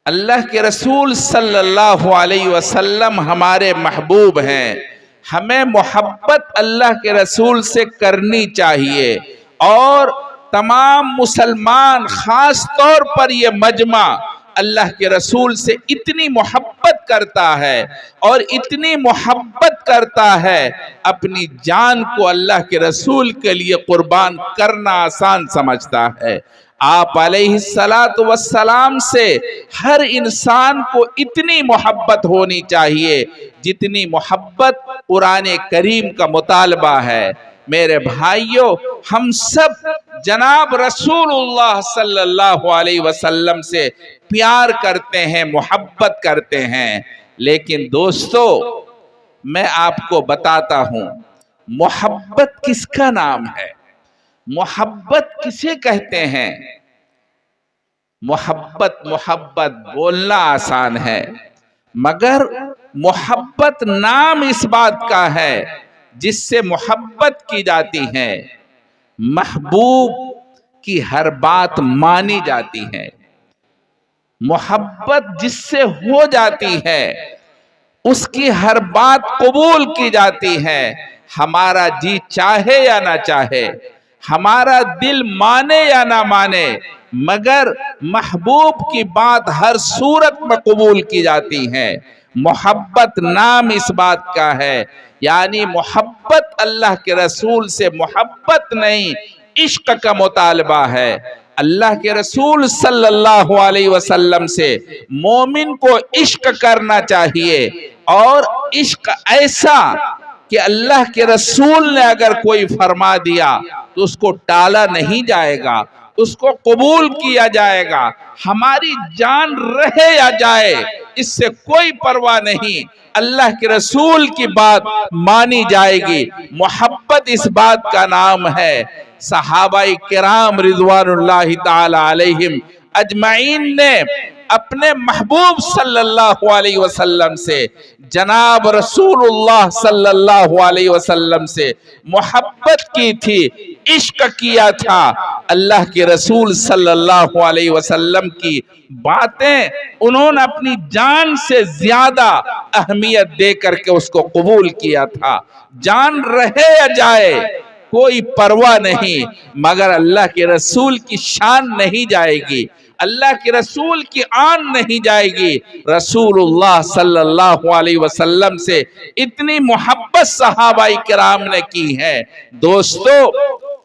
اللہ کے رسول صلی اللہ علیہ وسلم ہمارے محبوب ہیں، ہمیں محبت اللہ کے رسول سے کرنی چاہیے، اور تمام مسلمان خاص طور پر یہ مجمع اللہ کے رسول سے اتنی محبت کرتا ہے اور اتنی محبت کرتا ہے، اپنی جان کو اللہ کے رسول کے لیے قربان کرنا آسان سمجھتا ہے۔ آپ علیہ السلام سے ہر انسان کو اتنی محبت ہونی چاہیے جتنی محبت قرآن کریم کا مطالبہ ہے۔ میرے بھائیوں، ہم سب جناب رسول اللہ صلی اللہ علیہ وسلم سے پیار کرتے ہیں، محبت کرتے ہیں، لیکن دوستو میں آپ کو بتاتا ہوں محبت کس کا نام ہے، محبت کسے کہتے ہیں۔ محبت بولنا آسان ہے، مگر محبت نام اس بات کا ہے جس سے محبت کی جاتی ہے، محبوب کی ہر بات مانی جاتی ہے۔ محبت جس سے ہو جاتی ہے اس کی ہر بات قبول کی جاتی ہے، ہمارا جی چاہے یا نہ چاہے، ہمارا دل مانے یا نہ مانے، مگر محبوب کی بات ہر صورت میں قبول کی جاتی ہے۔ محبت نام اس بات کا ہے، یعنی محبت اللہ کے رسول سے محبت نہیں، عشق کا مطالبہ ہے۔ اللہ کے رسول صلی اللہ علیہ وسلم سے مومن کو عشق کرنا چاہیے، اور عشق ایسا کہ اللہ کے رسول نے اگر کوئی فرما دیا تو اس کو ٹالا نہیں جائے گا، اس کو قبول کیا جائے گا، ہماری جان رہے یا جائے اس سے کوئی پرواہ نہیں، اللہ کے رسول کی بات مانی جائے گی۔ محبت اس بات کا نام ہے۔ صحابہ کرام رضوان اللہ تعالی علیہم اجمعین نے اپنے محبوب صلی اللہ علیہ وسلم سے، جناب رسول اللہ صلی اللہ علیہ وسلم سے محبت کی تھی، عشق کیا تھا۔ اللہ کے رسول صلی اللہ علیہ وسلم کی باتیں انہوں نے اپنی جان سے زیادہ اہمیت دے کر کے اس کو قبول کیا تھا۔ جان رہے یا جائے کوئی پرواہ نہیں، مگر اللہ کے رسول کی شان نہیں جائے گی، اللہ کے رسول کی آن نہیں جائے گی۔ رسول اللہ صلی اللہ علیہ وسلم سے اتنی محبت صحابہ کرام نے کی ہے۔ دوستو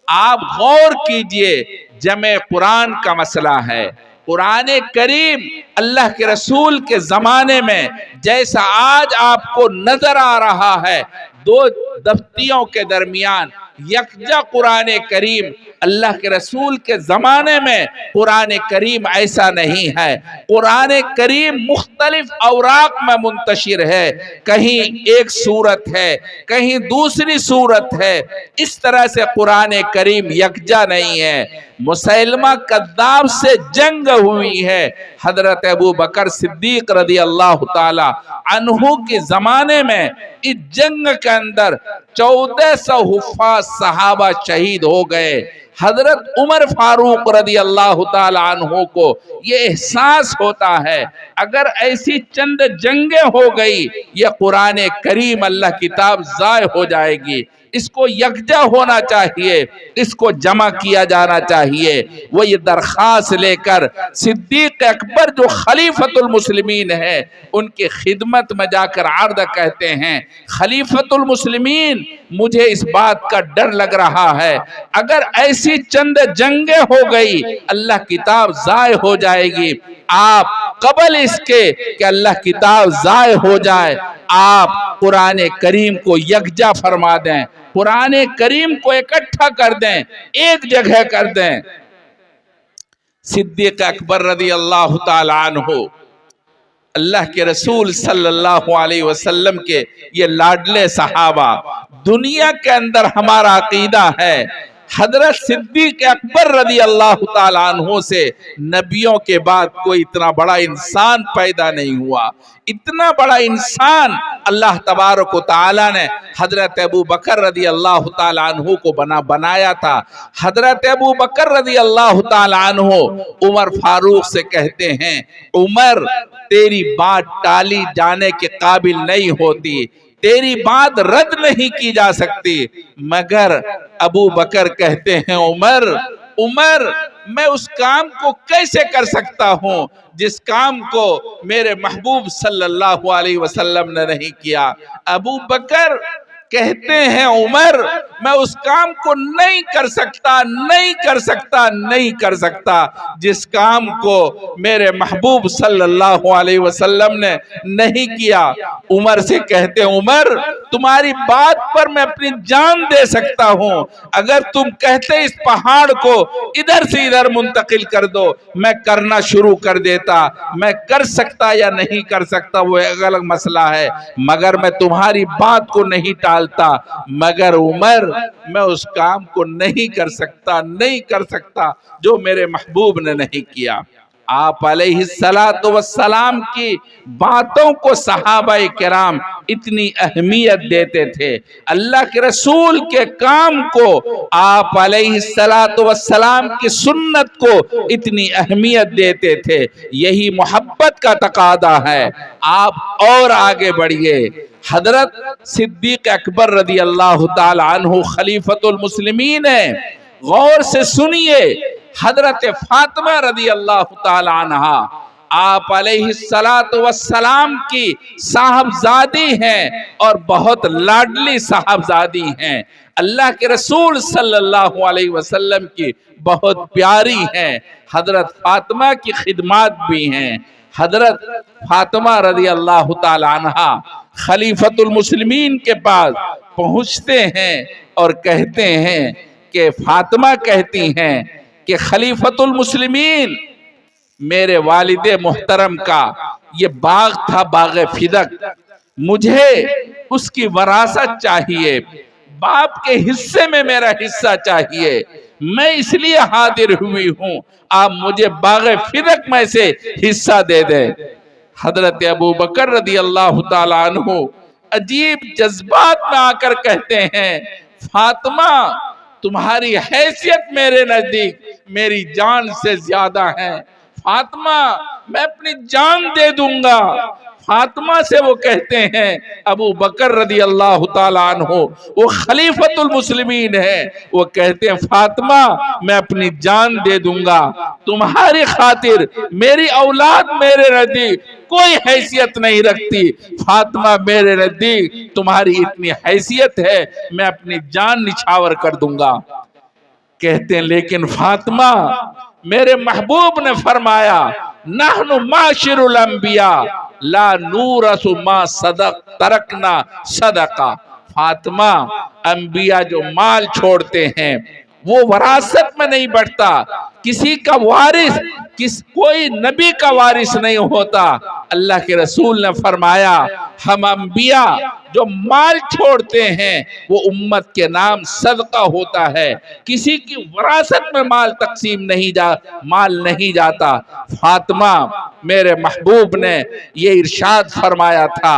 آپ غور کیجئے، جمع قرآن کا مسئلہ ہے۔ قرآن کریم اللہ کے رسول کے زمانے میں جیسا آج آپ کو نظر آ رہا ہے، دو دفتیوں کے درمیان یکجا قرآن کریم، اللہ کے رسول کے زمانے میں قرآن کریم ایسا نہیں ہے۔ قرآن کریم مختلف اوراق میں منتشر ہے، کہیں ایک سورت ہے، کہیں دوسری سورت ہے، اس طرح سے قرآن کریم یکجا نہیں ہے۔ مسیلمہ کذاب سے جنگ ہوئی ہے، حضرت ابو بکر صدیق رضی اللہ تعالی عنہ کے زمانے میں اس جنگ کے اندر 1400 حفاظ صحابہ شہید ہو گئے۔ حضرت عمر فاروق رضی اللہ تعالی عنہ کو یہ احساس ہوتا ہے اگر ایسی چند جنگیں ہو گئی یہ قرآن کریم اللہ کتاب ضائع ہو جائے گی، اس کو یکجا ہونا چاہیے، اس کو جمع کیا جانا چاہیے۔ وہ یہ درخواست لے کر صدیق اکبر جو خلیفۃ المسلمین ہے ان کی خدمت میں جا کر عرض کہتے ہیں، خلیفۃ المسلمین مجھے اس بات کا ڈر لگ رہا ہے اگر ایسی چند جنگیں ہو گئی اللہ کتاب ضائع ہو جائے گی، آپ قبل اس کے کہ اللہ کتاب ضائع ہو جائے آپ قرآن کریم کو یکجا فرما دیں، قرآن کریم کو اکٹھا کر دیں، ایک جگہ کر دیں۔ صدیق اکبر رضی اللہ تعالی عنہ اللہ کے رسول صلی اللہ علیہ وسلم کے یہ لاڈلے صحابہ، دنیا کے اندر ہمارا عقیدہ ہے حضرت صدیق اکبر رضی اللہ تعالیٰ عنہ سے نبیوں کے بعد کوئی اتنا بڑا انسان پیدا نہیں ہوا. اتنا بڑا انسان اللہ تبارک و تعالیٰ نے حضرت ابو بکر رضی اللہ تعالیٰ عنہ کو بنایا تھا. حضرت ابو بکر رضی اللہ تعالیٰ عنہ عمر فاروق سے کہتے ہیں عمر تیری بات ٹالی جانے کے قابل نہیں ہوتی, تیری بات رد نہیں کی جا سکتی. مگر ابو بکر کہتے ہیں عمر میں اس کام کو کیسے کر سکتا ہوں جس کام کو میرے محبوب صلی اللہ علیہ وسلم نے نہیں کیا. ابو بکر کہتے ہیں عمر میں اس کام کو نہیں کر سکتا جس کام کو میرے محبوب صلی اللہ علیہ وسلم نے نہیں کیا. عمر سے کہتے ہیں عمر تمہاری بات پر میں اپنی جان دے سکتا ہوں, اگر تم کہتے اس پہاڑ کو ادھر سے ادھر منتقل کر دو میں کرنا شروع کر دیتا. میں کر سکتا یا نہیں کر سکتا وہ ایک الگ مسئلہ ہے, مگر میں تمہاری بات کو نہیں ٹالتا. مگر عمر میں اس کام کو نہیں کر سکتا جو میرے محبوب نے نہیں کیا. آپ علیہ السلام کی باتوں کو صحابہ کرام اتنی اہمیت دیتے تھے, اللہ کے رسول کے کام کو, آپ علیہ السلام کی سنت کو اتنی اہمیت دیتے تھے. یہی محبت کا تقاضا ہے. آپ اور آگے بڑھیے. حضرت صدیق اکبر رضی اللہ تعالی عنہ خلیفۃ المسلمین ہیں. غور سے سنیے, حضرت فاطمہ رضی اللہ تعالی عنہ آپ علیہ السلام کی صاحبزادی ہیں اور بہت لاڈلی صاحبزادی ہیں. اللہ کے رسول صلی اللہ علیہ وسلم کی بہت پیاری ہیں. حضرت فاطمہ کی خدمات بھی ہیں. حضرت فاطمہ رضی اللہ تعالی عنہ خلیفۃ المسلمین کے پاس پہنچتے ہیں اور کہتے ہیں کہ فاطمہ کہتی ہیں کہ خلیفۃ المسلمین میرے والد محترم کا یہ باغ تھا, باغ فدق, مجھے اس کی وراثت چاہیے, باپ کے حصے میں میرا حصہ چاہیے, میں اس لیے حاضر ہوئی ہوں, آپ مجھے باغ فدق میں سے حصہ دے دیں. حضرت ابو بکر رضی اللہ تعالیٰ عنہ عجیب جذبات میں آ کر کہتے ہیں فاطمہ تمہاری حیثیت میرے نزدیک میری جان سے زیادہ ہے. فاطمہ میں اپنی جان دے دوں گا. فاطمہ سے وہ کہتے ہیں ابو بکر رضی اللہ تعالیٰ عنہ وہ خلیفۃ المسلمین ہے, وہ کہتے ہیں فاطمہ میں اپنی جان دے دوں گا تمہاری خاطر, میری اولاد میرے نزدیک کوئی حیثیت نہیں رکھتی, فاطمہ میرے نزدیک تمہاری اتنی حیثیت ہے میں اپنی جان نچھاور کر دوں گا. کہتے ہیں لیکن فاطمہ میرے محبوب نے فرمایا نحن معاشر الانبیاء لا نورث ما صدق ترکنا صدقہ. فاطمہ انبیاء جو مال چھوڑتے ہیں وہ وراثت میں نہیں بڑھتا, کسی کا وارث کوئی نبی کا وارث نہیں ہوتا. اللہ کے رسول نے فرمایا ہم انبیاء جو مال چھوڑتے ہیں وہ امت کے نام صدقہ ہوتا ہے, کسی کی وراثت میں مال تقسیم نہیں جاتا. فاطمہ میرے محبوب نے یہ ارشاد فرمایا تھا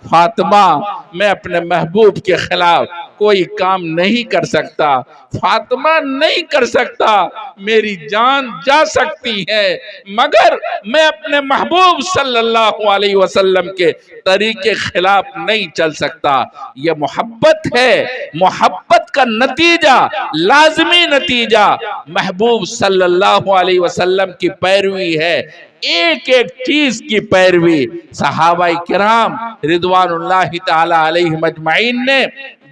فاطمہ میں اپنے محبوب کے خلاف کوئی کام نہیں کر سکتا, فاطمہ نہیں کر سکتا, میری جان جا سکتی ہے مگر میں اپنے محبوب صلی اللہ علیہ وسلم کے طریقے خلاف نہیں چل سکتا. یہ محبت ہے, محبت کا نتیجہ, لازمی نتیجہ محبوب صلی اللہ علیہ وسلم کی پیروی ہے. ایک ایک چیز کی پیروی. صحابہ کرام رضوان اللہ تعالی علیہم اجمعین نے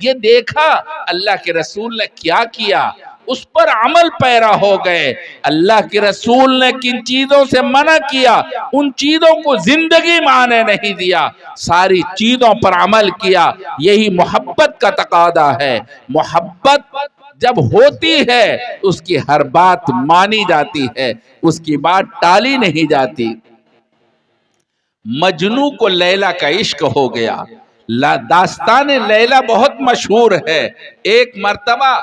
یہ دیکھا اللہ کے رسول نے کیا کیا, اس پر عمل پیرا ہو گئے. اللہ کے رسول نے کن چیزوں سے منع کیا ان چیزوں کو زندگی میں آنے نہیں دیا, ساری چیزوں پر عمل کیا. یہی محبت کا تقاضا ہے. محبت جب ہوتی ہے اس کی ہر بات مانی جاتی ہے, اس کی بات ٹالی نہیں جاتی. مجنوں کو لیلا کا عشق ہو گیا, داستان لیلا بہت مشہور ہے. ایک مرتبہ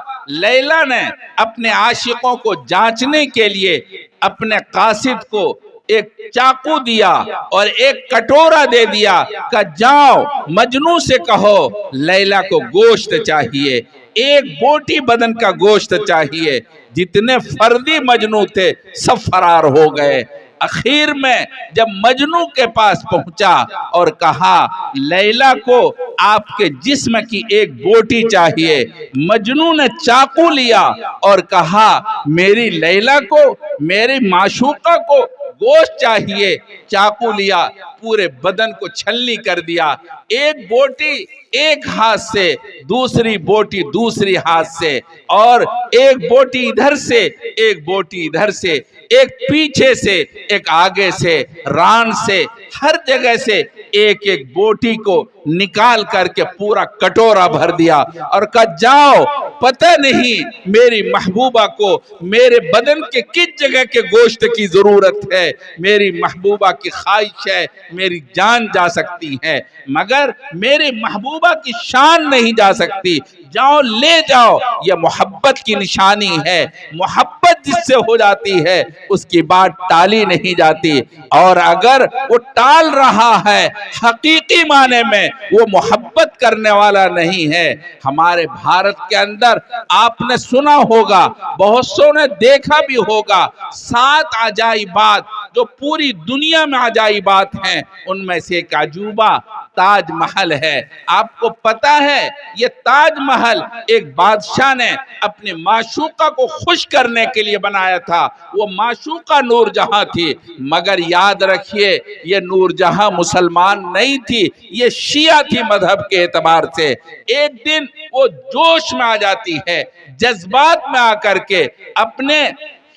لیلا نے اپنے عاشقوں کو جانچنے کے لیے اپنے قاصد کو ایک چاقو دیا اور ایک کٹورا دے دیا کہ جاؤ مجنوں سے کہو لیلا کو گوشت چاہیے، ایک بوٹی بدن کا گوشت چاہیے. جتنے فردی مجنوں تھے سب فرار ہو گئے. اخیر میں جب مجنوں کے پاس پہنچا اور کہا لیلا کو آپ کے جسم کی ایک بوٹی چاہیے، مجنوں نے چاقو لیا اور کہا میری لیلا کو، میری معشوقہ کو گوشت چاہیے. چاقو لیا، پورے بدن کو چھلنی کر دیا، ایک بوٹی ایک ہاتھ سے، دوسری بوٹی دوسری ہاتھ سے، اور ایک بوٹی ادھر سے ایک بوٹی ادھر سے، ایک پیچھے سے ایک آگے سے، ران سے، ہر جگہ سے ایک ایک بوٹی کو نکال کر کے پورا کٹورا بھر دیا اور کہا جاؤ، پتہ نہیں میری محبوبہ کو میرے بدن کے کس جگہ کے گوشت کی ضرورت ہے، میری محبوبہ کی خواہش ہے، میری جان جا سکتی ہے مگر میری محبوبہ کی شان نہیں جا سکتی، جاؤ لے جاؤ. یہ محبت کی نشانی ہے. محبت جس سے ہو جاتی ہے اس کی بات ٹالی نہیں جاتی، اور اگر وہ ٹال رہا ہے حقیقی معنی میں وہ محبت کرنے والا نہیں ہے. ہمارے بھارت کے اندر آپ نے سنا ہوگا، بہت سو نے دیکھا بھی ہوگا، 7 عجائبات جو پوری دنیا میں عجائبات ہیں ان میں سے ایک عجوبہ تاج محل ہے. آپ کو پتا ہے یہ تاج محل ایک بادشاہ نے اپنی معشوقہ کو خوش کرنے کے لیے بنایا تھا. وہ معشوقہ نور جہاں تھی، مگر یاد رکھیے یہ نور جہاں مسلمان نہیں تھی، یہ شیعہ تھی مذہب کے اعتبار سے. ایک دن وہ جوش میں آ جاتی ہے، جذبات میں آ کر کے اپنے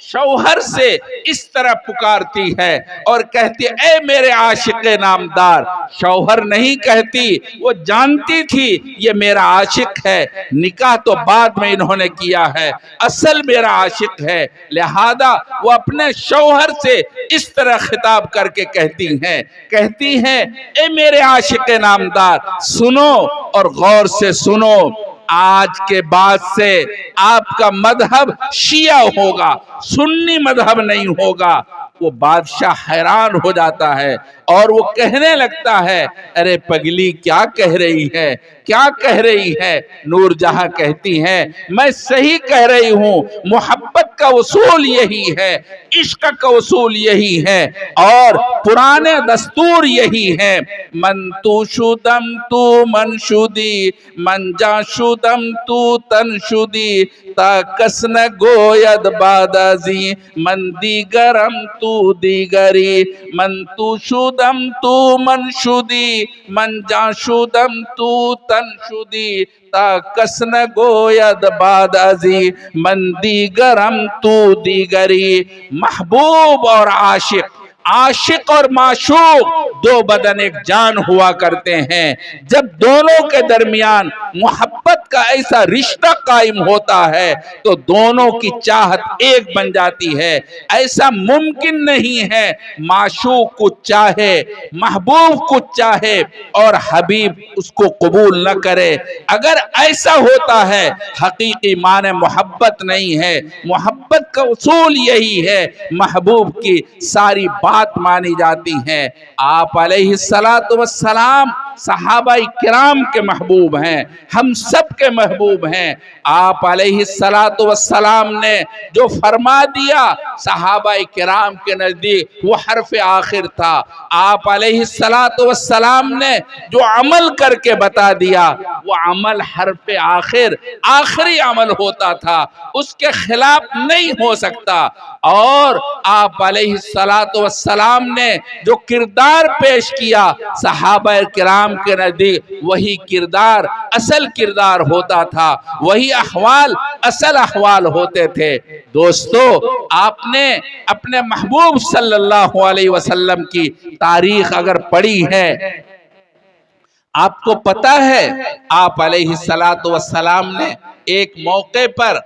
شوہر سے اس طرح پکارتی ہے اور کہتی اے میرے عاشق نامدار. شوہر نہیں کہتی، وہ جانتی تھی یہ میرا عاشق ہے، نکاح تو بعد میں انہوں نے کیا ہے، اصل میرا عاشق ہے. لہذا وہ اپنے شوہر سے اس طرح خطاب کر کے کہتی ہیں اے میرے عاشق نامدار سنو اور غور سے سنو، آج کے بعد سے آپ کا مذہب شیعہ ہوگا، سنی مذہب نہیں ہوگا. وہ بادشاہ حیران ہو جاتا ہے اور وہ کہنے لگتا ہے ارے پگلی کیا کہہ رہی ہے، کیا کہہ رہی ہے؟ نور جہاں کہتی ہیں میں صحیح کہہ رہی ہوں، محبت کا اصول یہی ہے، عشق کا اصول یہی ہے اور پرانے دستور یہی ہے. من تو شدم تو من شدی، من جا شدم تو تن شدی، تا کس نگوید بعد ازی من دیگرم تو دیگری. من تو شدم تو من شدی، من جا شدم تو تن شدی، تا کس نگوید بعد ازی من دیگرم تو دیگری. محبوب اور عاشق، عاشق اور معشوق دو بدن ایک جان ہوا کرتے ہیں. جب دونوں کے درمیان محبت کا ایسا رشتہ قائم ہوتا ہے تو دونوں کی چاہت ایک بن جاتی ہے. ایسا ممکن نہیں ہے معشوق کچھ چاہے، محبوب کچھ چاہے اور حبیب اس کو قبول نہ کرے. اگر ایسا ہوتا ہے حقیقی معنی محبت نہیں ہے. محبت کا اصول یہی ہے، محبوب کی ساری بات مانی جاتی ہے. آپ علیہ السلام صحابہ کرام کے محبوب ہیں، ہم سب کے محبوب ہیں. آپ علیہ السلام نے جو فرما دیا صحابہ کرام کے نزدیک وہ حرف آخر تھا. آپ علیہ السلام نے جو عمل کر کے بتا دیا وہ عمل حرف آخر، آخری عمل ہوتا تھا، اس کے خلاف نہیں ہو سکتا. اور آپ علیہ السلام نے جو کردار پیش کیا صحابہ کرام کے نزدیک وہی کردار اصل کردار ہوتا تھا، وہی احوال اصل احوال ہوتے تھے. دوستو آپ نے اپنے محبوب صلی اللہ علیہ وسلم کی تاریخ اگر پڑھی ہے، آپ کو پتا ہے آپ علیہ السلام نے ایک موقع پر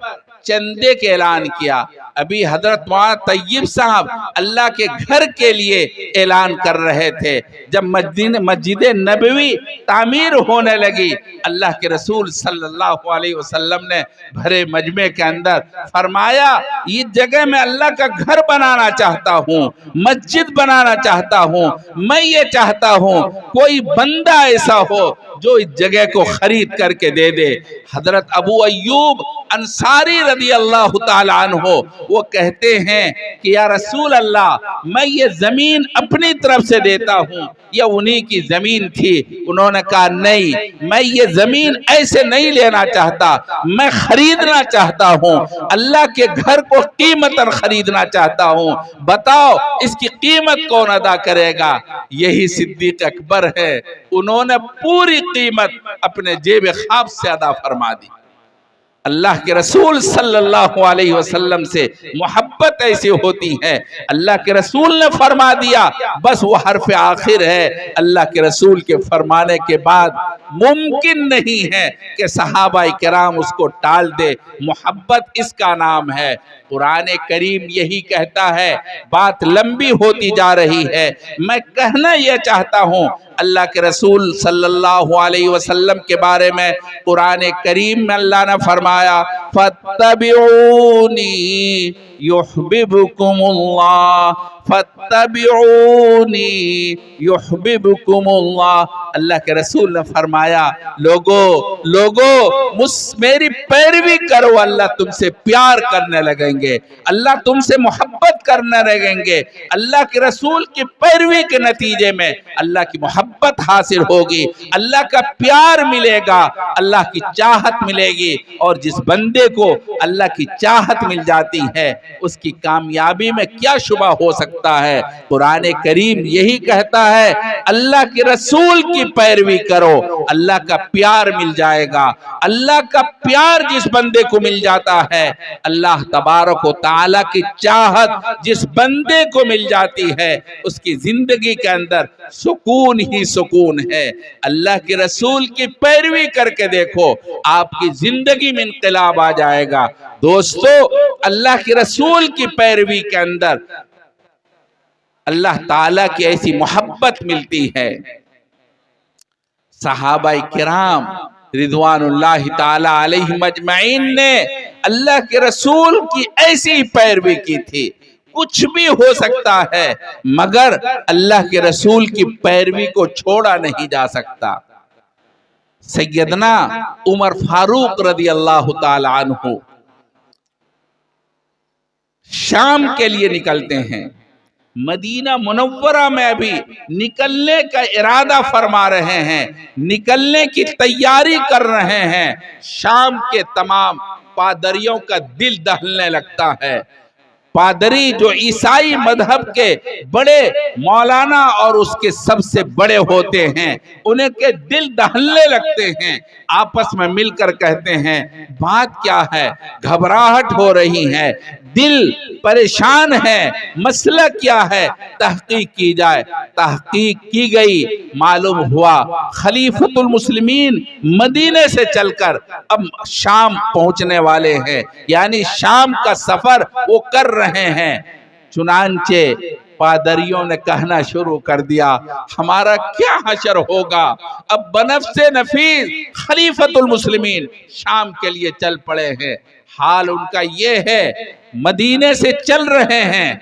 چندے کے اعلان کیا. ابھی حضرت معاذ طیب صاحب اللہ کے گھر کے لیے اعلان کر رہے تھے. جب مسجد نبوی تعمیر ہونے لگی، اللہ کے رسول صلی اللہ علیہ وسلم نے بھرے مجمع کے اندر فرمایا یہ جگہ میں اللہ کا گھر بنانا چاہتا ہوں، مسجد بنانا چاہتا ہوں. میں یہ چاہتا ہوں کوئی بندہ ایسا ہو جو اس جگہ کو خرید کر کے دے دے. حضرت ابو ایوب انصاری رضی اللہ تعالیٰ عنہ وہ کہتے ہیں کہ یا رسول اللہ میں یہ زمین اپنی طرف سے دیتا ہوں، یہ انہی کی زمین تھی. انہوں نے کہا نہیں، میں یہ زمین ایسے نہیں لینا چاہتا، میں خریدنا چاہتا ہوں، اللہ کے گھر کو قیمتاً خریدنا چاہتا ہوں. بتاؤ اس کی قیمت کون ادا کرے گا؟ یہی صدیق اکبر ہے. انہوں نے پوری قیمت اپنے جیب خواب سے ادا فرما دی. اللہ کے رسول صلی اللہ علیہ وسلم سے محبت ایسی ہوتی ہے. اللہ کے رسول نے فرما دیا، بس وہ حرف آخر ہے. اللہ کے رسول کے فرمانے کے بعد ممکن نہیں ہے کہ صحابہ کرام اس کو ٹال دے. محبت اس کا نام ہے. قرآن کریم یہی کہتا ہے. بات لمبی ہوتی جا رہی ہے، میں کہنا یہ چاہتا ہوں اللہ کے رسول صلی اللہ علیہ وسلم کے بارے میں قرآن کریم میں اللہ نے فرمایا فَاتَّبِعُونِي يُحْبِبْكُمُ اللَّهُ فَاتَّبِعُونِي يُحْبِبْكُمُ اللَّهُ. اللہ کے رسول نے فرمایا لوگو میری پیروی کرو، اللہ تم سے پیار کرنے لگیں گے، اللہ تم سے محبت کرنے لگیں گے. اللہ کے رسول کی پیروی کے نتیجے میں اللہ کی محبت حاصل ہوگی، اللہ کا پیار ملے گا، اللہ کی چاہت ملے گی. اور جس بندے کو اللہ کی چاہت مل جاتی ہے اس کی کامیابی میں کیا شبہ ہو سکتا ہے؟ قرآن کریم یہی کہتا ہے اللہ کے رسول کی پیروی کرو، اللہ کا پیار مل جائے گا. اللہ کا پیار جس بندے کو مل جاتا ہے، اللہ تبارک و تعالیٰ کی چاہت جس بندے کو مل جاتی ہے، اس کی زندگی کے اندر سکون ہی سکون ہے. اللہ کے رسول کی پیروی کر کے دیکھو، آپ کی زندگی میں انقلاب آ جائے گا. دوستو اللہ کے رسول کی پیروی کے اندر اللہ تعالیٰ کی ایسی محبت ملتی ہے. صحابہ کرام رضوان اللہ تعالیٰ علیہم اجمعین نے اللہ کے رسول کی ایسی پیروی کی تھی. کچھ بھی ہو سکتا ہے مگر اللہ کے رسول کی پیروی کو چھوڑا نہیں جا سکتا. سیدنا عمر فاروق رضی اللہ تعالیٰ عنہ شام کے لیے نکلتے ہیں. مدینہ منورہ میں ابھی نکلنے کا ارادہ فرما رہے ہیں، نکلنے کی تیاری کر رہے ہیں. شام کے تمام پادریوں کا دل دہلنے لگتا ہے. پادری جو عیسائی مذہب کے بڑے مولانا اور اس کے سب سے بڑے ہوتے ہیں، انہیں کے دل دہلنے لگتے ہیں. آپس میں مل کر کہتے ہیں بات کیا ہے؟ گھبراہٹ ہو رہی ہے، دل پریشان ہے، مسئلہ کیا ہے؟ تحقیق کی جائے. تحقیق کی گئی، معلوم ہوا خلیفۃ المسلمین مدینے سے چل کر اب شام پہنچنے والے ہیں، یعنی شام کا سفر وہ کر رہے ہیں. چنانچہ پادریوں نے کہنا شروع کر دیا ہمارا کیا حشر ہوگا؟ اب بنفس نفیس خلیفۃ المسلمین شام کے لیے چل پڑے ہیں. حال ان کا یہ ہے مدینے سے چل رہے ہیں،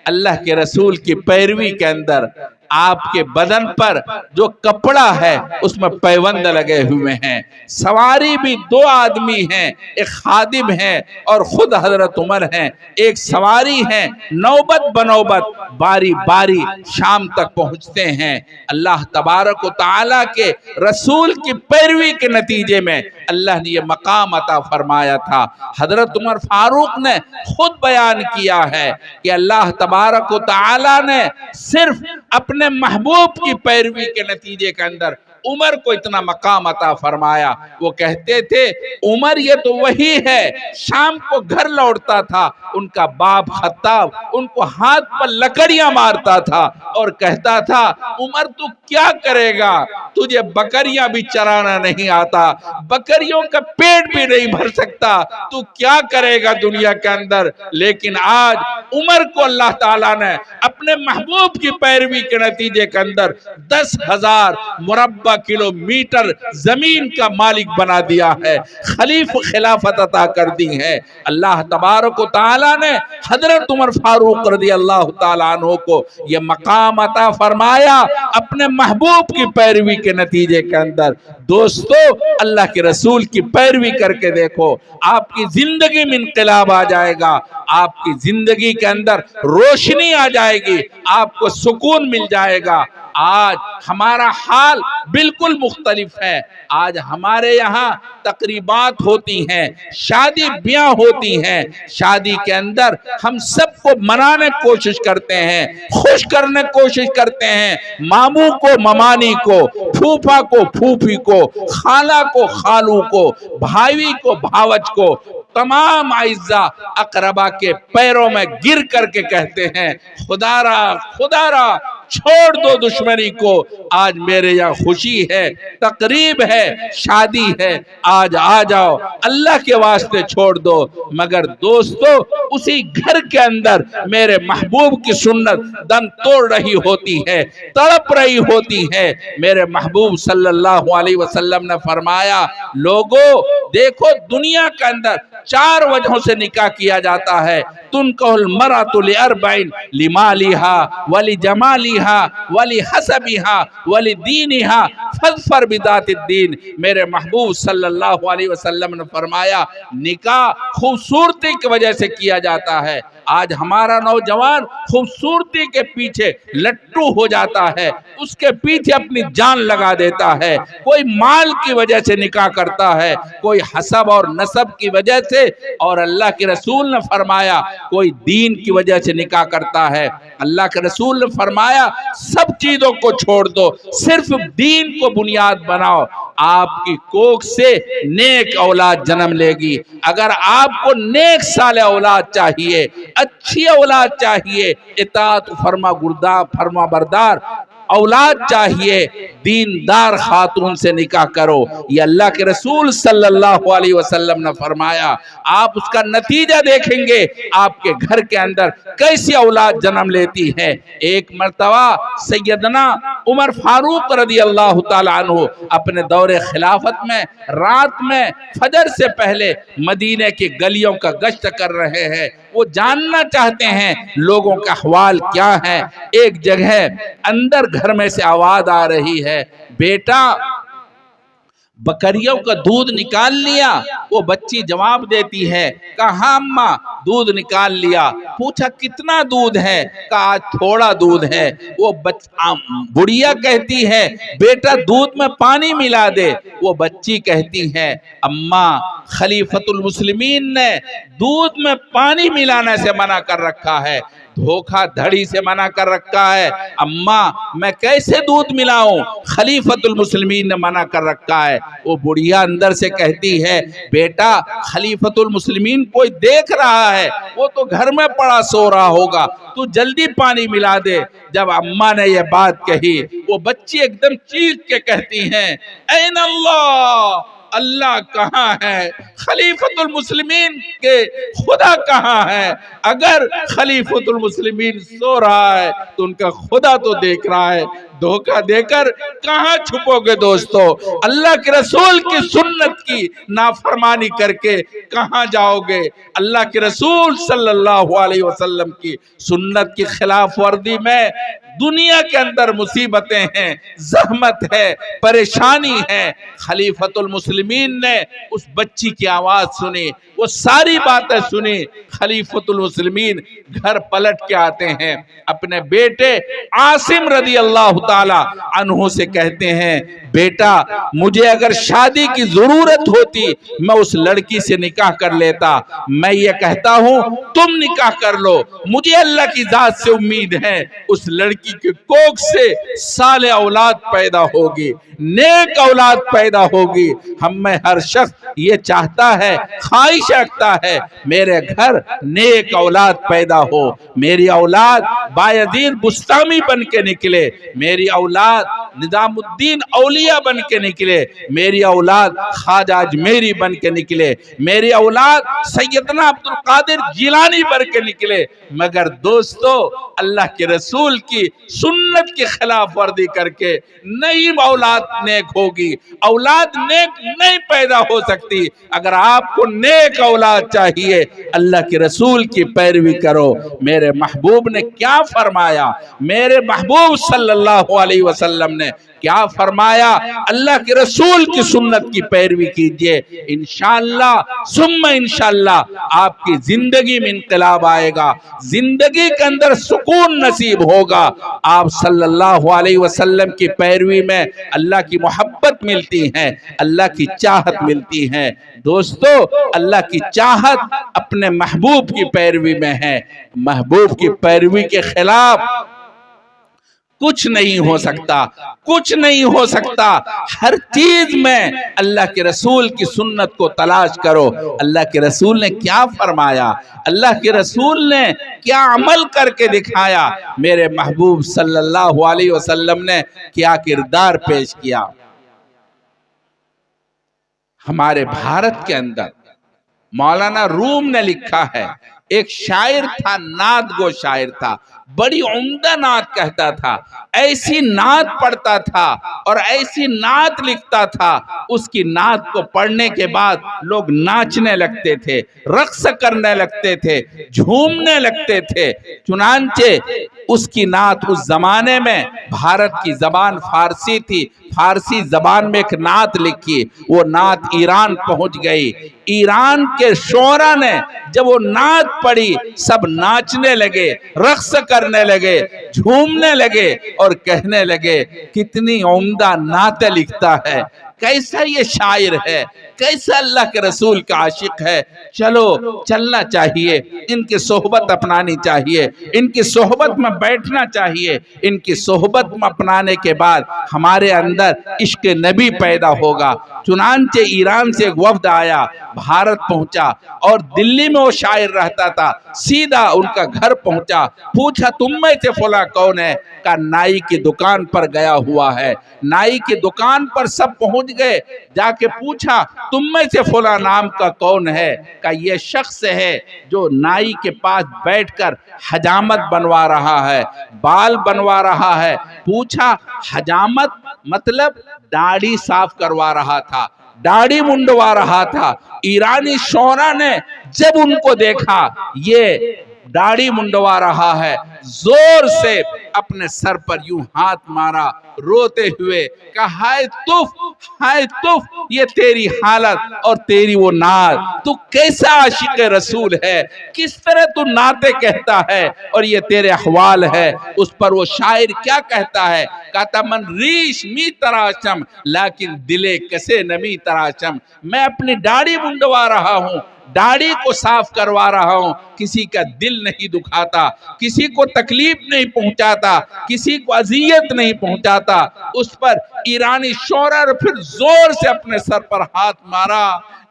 اللہ کے رسول کی پیروی کے اندر آپ کے بدن پر جو کپڑا ہے اس میں پیوند لگے ہوئے ہیں. سواری بھی 2 آدمی ہیں، ایک خادم ہے اور خود حضرت عمر ہیں. ایک سواری ہے، نوبت بنوبت باری باری شام تک پہنچتے ہیں. اللہ تبارک و تعالیٰ کے رسول کی پیروی کے نتیجے میں اللہ نے یہ مقام عطا فرمایا تھا. حضرت عمر فاروق نے خود بیان کیا ہے کہ اللہ تبارک و تعالیٰ نے صرف اپنے محبوب کی پیروی کے نتیجے کے اندر عمر کو اتنا مقام عطا فرمایا. وہ کہتے تھے عمر یہ تو وہی ہے، شام کو گھر لوٹتا تھا، ان کا باپ خطاب ان کو ہاتھ پر لکڑیاں مارتا تھا اور کہتا تھا عمر تو کیا کرے گا، تجھے بکریاں بھی چرانا نہیں آتا، بکریوں کا پیٹ بھی نہیں بھر سکتا، تو کیا کرے گا دنیا کے اندر. لیکن آج عمر کو اللہ تعالیٰ نے اپنے محبوب کی پیروی کے نتیجے کے اندر 10,000 مربع کلومیٹر زمین کا مالک بنا دیا ہے، خلافت عطا کر دی ہے. اللہ تبارک و تعالیٰ نے حضرت عمر فاروق رضی اللہ تعالیٰ عنہ کو یہ مقام عطا فرمایا اپنے محبوب کی پیروی کے نتیجے کے اندر. دوستو اللہ کے رسول کی پیروی کر کے دیکھو، آپ کی زندگی میں انقلاب آ جائے گا، آپ کی زندگی کے اندر روشنی آ جائے گی، آپ کو سکون مل جائے گا. آج ہمارا حال بالکل مختلف ہے. آج ہمارے یہاں تقریبات ہوتی ہیں، شادی بیاہ ہوتی ہیں، شادی کے اندر ہم سب کو منانے کوشش کرتے ہیں، خوش کرنے کوشش کرتے ہیں، ماموں کو ممانی کو، پھوپھا کو پھوپھی کو، خالہ کو خالو کو، بھائی کو بھاوج کو، تمام اعزاء اقربا کے پیروں میں گر کر کے کہتے ہیں خدا را خدا را چھوڑ دو دشمنی کو. آج میرے یہاں خوشی ہے، تقریب ہے، شادی ہے، آج آ جاؤ، اللہ کے واسطے چھوڑ دو. مگر دوستو اسی گھر کے اندر میرے محبوب کی سنت دم توڑ رہی ہوتی ہے، تڑپ رہی ہوتی ہے. میرے محبوب صلی اللہ علیہ وسلم نے فرمایا لوگو دیکھو دنیا کے اندر 4 وجہوں سے نکاح کیا جاتا ہے. تنکح المرأۃ لأربع لمالها ولجمالها ولحسبها ولدینها فاظفر بذات الدین. میرے محبوب صلی اللہ علیہ وسلم نے فرمایا نکاح خوبصورتی کی وجہ سے کیا جاتا ہے. آج ہمارا نوجوان خوبصورتی کے پیچھے لٹو ہو جاتا ہے، اس کے پیچھے اپنی جان لگا دیتا ہے. کوئی مال کی وجہ سے نکاح کرتا ہے، کوئی حسب اور نسب کی وجہ سے، اور اللہ کے رسول نے فرمایا کوئی دین کی وجہ سے نکاح کرتا ہے. اللہ کے رسول نے فرمایا سب چیزوں کو چھوڑ دو، صرف دین کو بنیاد بناؤ، آپ کی کوکھ سے نیک اولاد جنم لے گی. اگر آپ کو نیک صالح اولاد چاہیے، اچھی اولاد چاہیے، اطاعت فرما بردار اولاد چاہیے، دیندار خاتون سے نکاح کرو. یہ اللہ کے رسول صلی اللہ علیہ وسلم نے فرمایا. آپ اس کا نتیجہ دیکھیں گے آپ کے گھر کے اندر کیسی اولاد جنم لیتی ہے. ایک مرتبہ سیدنا عمر فاروق رضی اللہ تعالیٰ عنہ اپنے دور خلافت میں رات میں فجر سے پہلے مدینے کی گلیوں کا گشت کر رہے ہیں. وہ جاننا چاہتے ہیں لوگوں کا احوال کیا ہے. ایک جگہ اندر گھر میں سے آواز آ رہی ہے بیٹا بکریوں کا دودھ نکال لیا؟ وہ بچی جواب دیتی ہے کہا اماں دودھ نکال لیا. پوچھا کتنا دودھ ہے؟ کہا تھوڑا دودھ ہے. وہ بڑھیا کہتی ہے بیٹا دودھ میں پانی ملا دے. وہ بچی کہتی ہے اماں خلیفۃ المسلمین نے دودھ میں پانی ملانے سے منع کر رکھا ہے، دھوکہ دھڑی سے منع کر رکھا ہے. اماں میں کیسے دودھ ملاؤں؟ خلیفۃ المسلمین نے منع کر رکھا ہے. وہ بڑھیا اندر سے کہتی ہے بیٹا خلیفۃ المسلمین کوئی دیکھ رہا ہے، وہ تو گھر میں پڑا سو رہا ہوگا، تو جلدی پانی ملا دے. جب اماں نے یہ بات کہی وہ بچی ایک دم چیخ کے کہتی ہیں این اللہ، اللہ کہاں ہے؟ خلیفۃ المسلمین کے خدا کہاں ہے؟ اگر خلیفۃ المسلمین سو رہا ہے تو ان کا خدا تو دیکھ رہا ہے. دھوکہ دے کر کہاں چھپو گے دوستو؟ اللہ کے رسول کی سنت کی نافرمانی کر کے کہاں جاؤ گے؟ اللہ کے رسول صلی اللہ علیہ وسلم کی سنت کی خلاف ورزی میں دنیا کے اندر مصیبتیں ہیں، زحمت ہے، پریشانی ہے. خلیفۃ المسلمین نے اس بچی کی آواز سنی، وہ ساری باتیں سنی. خلیفۃ المسلمین گھر پلٹ کے آتے ہیں، اپنے بیٹے عاصم رضی اللہ تعالی عنہ سے کہتے ہیں بیٹا مجھے اگر شادی کی ضرورت ہوتی میں اس لڑکی سے نکاح کر لیتا، میں یہ کہتا ہوں تم نکاح کر لو، مجھے اللہ کی ذات سے امید ہے اس لڑکی کے کوکھ سے صالح اولاد پیدا ہوگی، نیک اولاد پیدا ہوگی۔ ہم میں ہر شخص یہ چاہتا ہے، خواہش رکھتا ہے میرے گھر نیک اولاد پیدا ہو، میری اولاد بایزید بستامی بن کے نکلے، میری اولاد نظام الدین اولیاء بن کے نکلے، میری اولاد خواجہ اجمیری بن کے نکلے، میری اولاد سیدنا عبد القادر جیلانی بن کے نکلے۔ مگر دوستو اللہ کے رسول کی سنت کی خلاف ورزی کر کے نہیں اولاد نیک ہوگی، اولاد نیک نہیں پیدا ہو سکتی۔ اگر آپ کو نیک اولاد چاہیے اللہ کے رسول کی پیروی کرو۔ میرے محبوب نے کیا فرمایا؟ میرے محبوب صلی اللہ علیہ وسلم نے کیا فرمایا؟ اللہ کے رسول کی سنت کی پیروی کیجئے، انشاءاللہ ثم انشاءاللہ آپ کی زندگی میں انقلاب آئے گا، زندگی کے اندر سکون نصیب ہوگا۔ آپ صلی اللہ علیہ وسلم کی پیروی میں اللہ کی محبت ملتی ہے، اللہ کی چاہت ملتی ہے۔ دوستو اللہ کی چاہت اپنے محبوب کی پیروی میں ہے، محبوب کی پیروی کے خلاف کچھ نہیں ہو سکتا، کچھ نہیں ہو سکتا۔ ہر چیز میں اللہ کے رسول کی سنت کو تلاش کرو۔ اللہ کے رسول نے کیا فرمایا؟ اللہ کے رسول نے کیا عمل کر کے دکھایا؟ میرے محبوب صلی اللہ علیہ وسلم نے کیا کردار پیش کیا؟ ہمارے بھارت کے اندر مولانا روم نے لکھا ہے، ایک شاعر تھا، نعت گو شاعر تھا، بڑی عمدہ نعت کہتا تھا، ایسی نعت پڑھتا تھا اور ایسی نعت لکھتا تھا، اس کی نعت کو پڑھنے کے بعد لوگ ناچنے لگتے تھے، رقص کرنے لگتے تھے، جھومنے لگتے تھے۔ چنانچہ اس کی نعت اس زمانے میں بھارت کی زبان فارسی تھی، فارسی زبان میں ایک نعت لکھی، وہ نعت ایران پہنچ گئی۔ ایران کے شعراء نے جب وہ نعت پڑھی سب ناچنے لگے، رقص کرنے لگے، جھومنے لگے اور کہنے لگے کتنی عمدہ نعتیں لکھتا ہے، کیسا یہ شاعر ہے، کیسا اللہ کے رسول کا عاشق ہے۔ چلو چلنا چاہیے، ان کی صحبت اپنانی چاہیے، ان کی صحبت میں بیٹھنا چاہیے۔ ان کی صحبت میں اپنانے کے بعد ہمارے اندر عشق نبی پیدا ہوگا۔ چنانچہ ایران سے ایک وفد آیا، بھارت پہنچا اور دلی میں وہ شاعر رہتا تھا، سیدھا ان کا گھر پہنچا، پوچھا تم میں سے فلاں کون ہے؟ کہا نائی کی دکان پر گیا ہوا ہے۔ نائی کی دکان پر سب پہنچ گئے، جا کے پوچھا تم میں سے فلاں نام کا کون ہے؟ کہا یہ شخص ہے جو نائی کے پاس بیٹھ کر حجامت بنوا رہا ہے، بال بنوا رہا ہے۔ پوچھا حجامت مطلب؟ داڑھی صاف کروا رہا تھا، داڑھی منڈوا رہا تھا۔ ایرانی شعراء نے جب ان کو دیکھا یہ داڑھی منڈوا رہا ہے، زور سے اپنے سر پر یوں ہاتھ مارا، روتے ہوئے کہا ہائے تف، ہائے تف، یہ تیری حالت اور تیری وہ نعت، تو کیسا عاشق رسول ہے، کس طرح تو نعتیں کہتا ہے اور یہ تیرے احوال ہے۔ اس پر وہ شاعر کیا کہتا ہے؟ کہتا من ریش می تراشم لیکن دلے کسے نمی تراشم، میں اپنی داڑھی منڈوا رہا ہوں، داڑھی کو صاف کروا رہا ہوں، کسی کا دل نہیں دکھاتا، کسی کو تکلیف نہیں پہنچاتا، کسی کو اذیت نہیں پہنچاتا۔ اس پر ایرانی شعراء نے پھر زور سے اپنے سر پر ہاتھ مارا،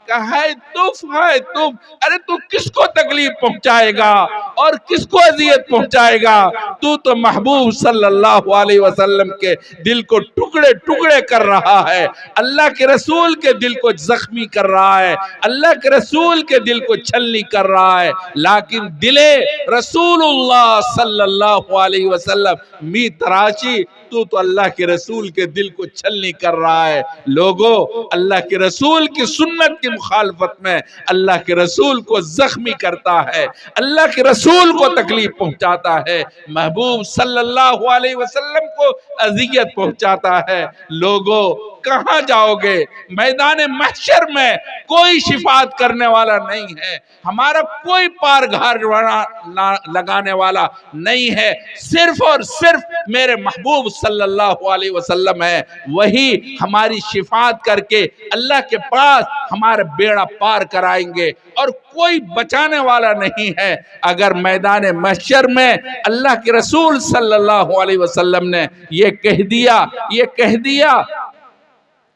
کہا ہائے تف، ہائے تف، ارے تو کس کو تکلیف پہنچائے گا اور کس کو اذیت پہنچائے گا؟ تو محبوب صلی اللہ علیہ وسلم کے دل کو ٹکڑے ٹکڑے کر رہا ہے، اللہ کے رسول کے دل کو زخمی کر رہا ہے، اللہ کے رسول کے دل کو چھلنی کر رہا ہے۔ لیکن دلے رسول اللہ صلی اللہ علیہ وسلم می تراشی، تو اللہ کے رسول کے دل کو چھلنی کر رہا ہے۔ لوگوں اللہ کے رسول کی سنت کی مخالفت میں اللہ کے رسول کو زخمی کرتا ہے، اللہ کے رسول کو تکلیف پہنچاتا ہے، محبوب صلی اللہ علیہ وسلم کو اذیت پہنچاتا ہے، لوگوں کہاں جاؤ گے؟ میدان محشر میں کوئی شفاعت کرنے والا نہیں ہے، ہمارا کوئی پار گھار لگانے والا نہیں ہے، صرف اور صرف میرے محبوب صلی اللہ علیہ وسلم ہے، وہی ہماری شفاعت کر کے اللہ کے پاس ہمارا بیڑا پار کرائیں گے، اور کوئی بچانے والا نہیں ہے۔ اگر میدان محشر میں اللہ کے رسول صلی اللہ علیہ وسلم نے یہ کہہ دیا،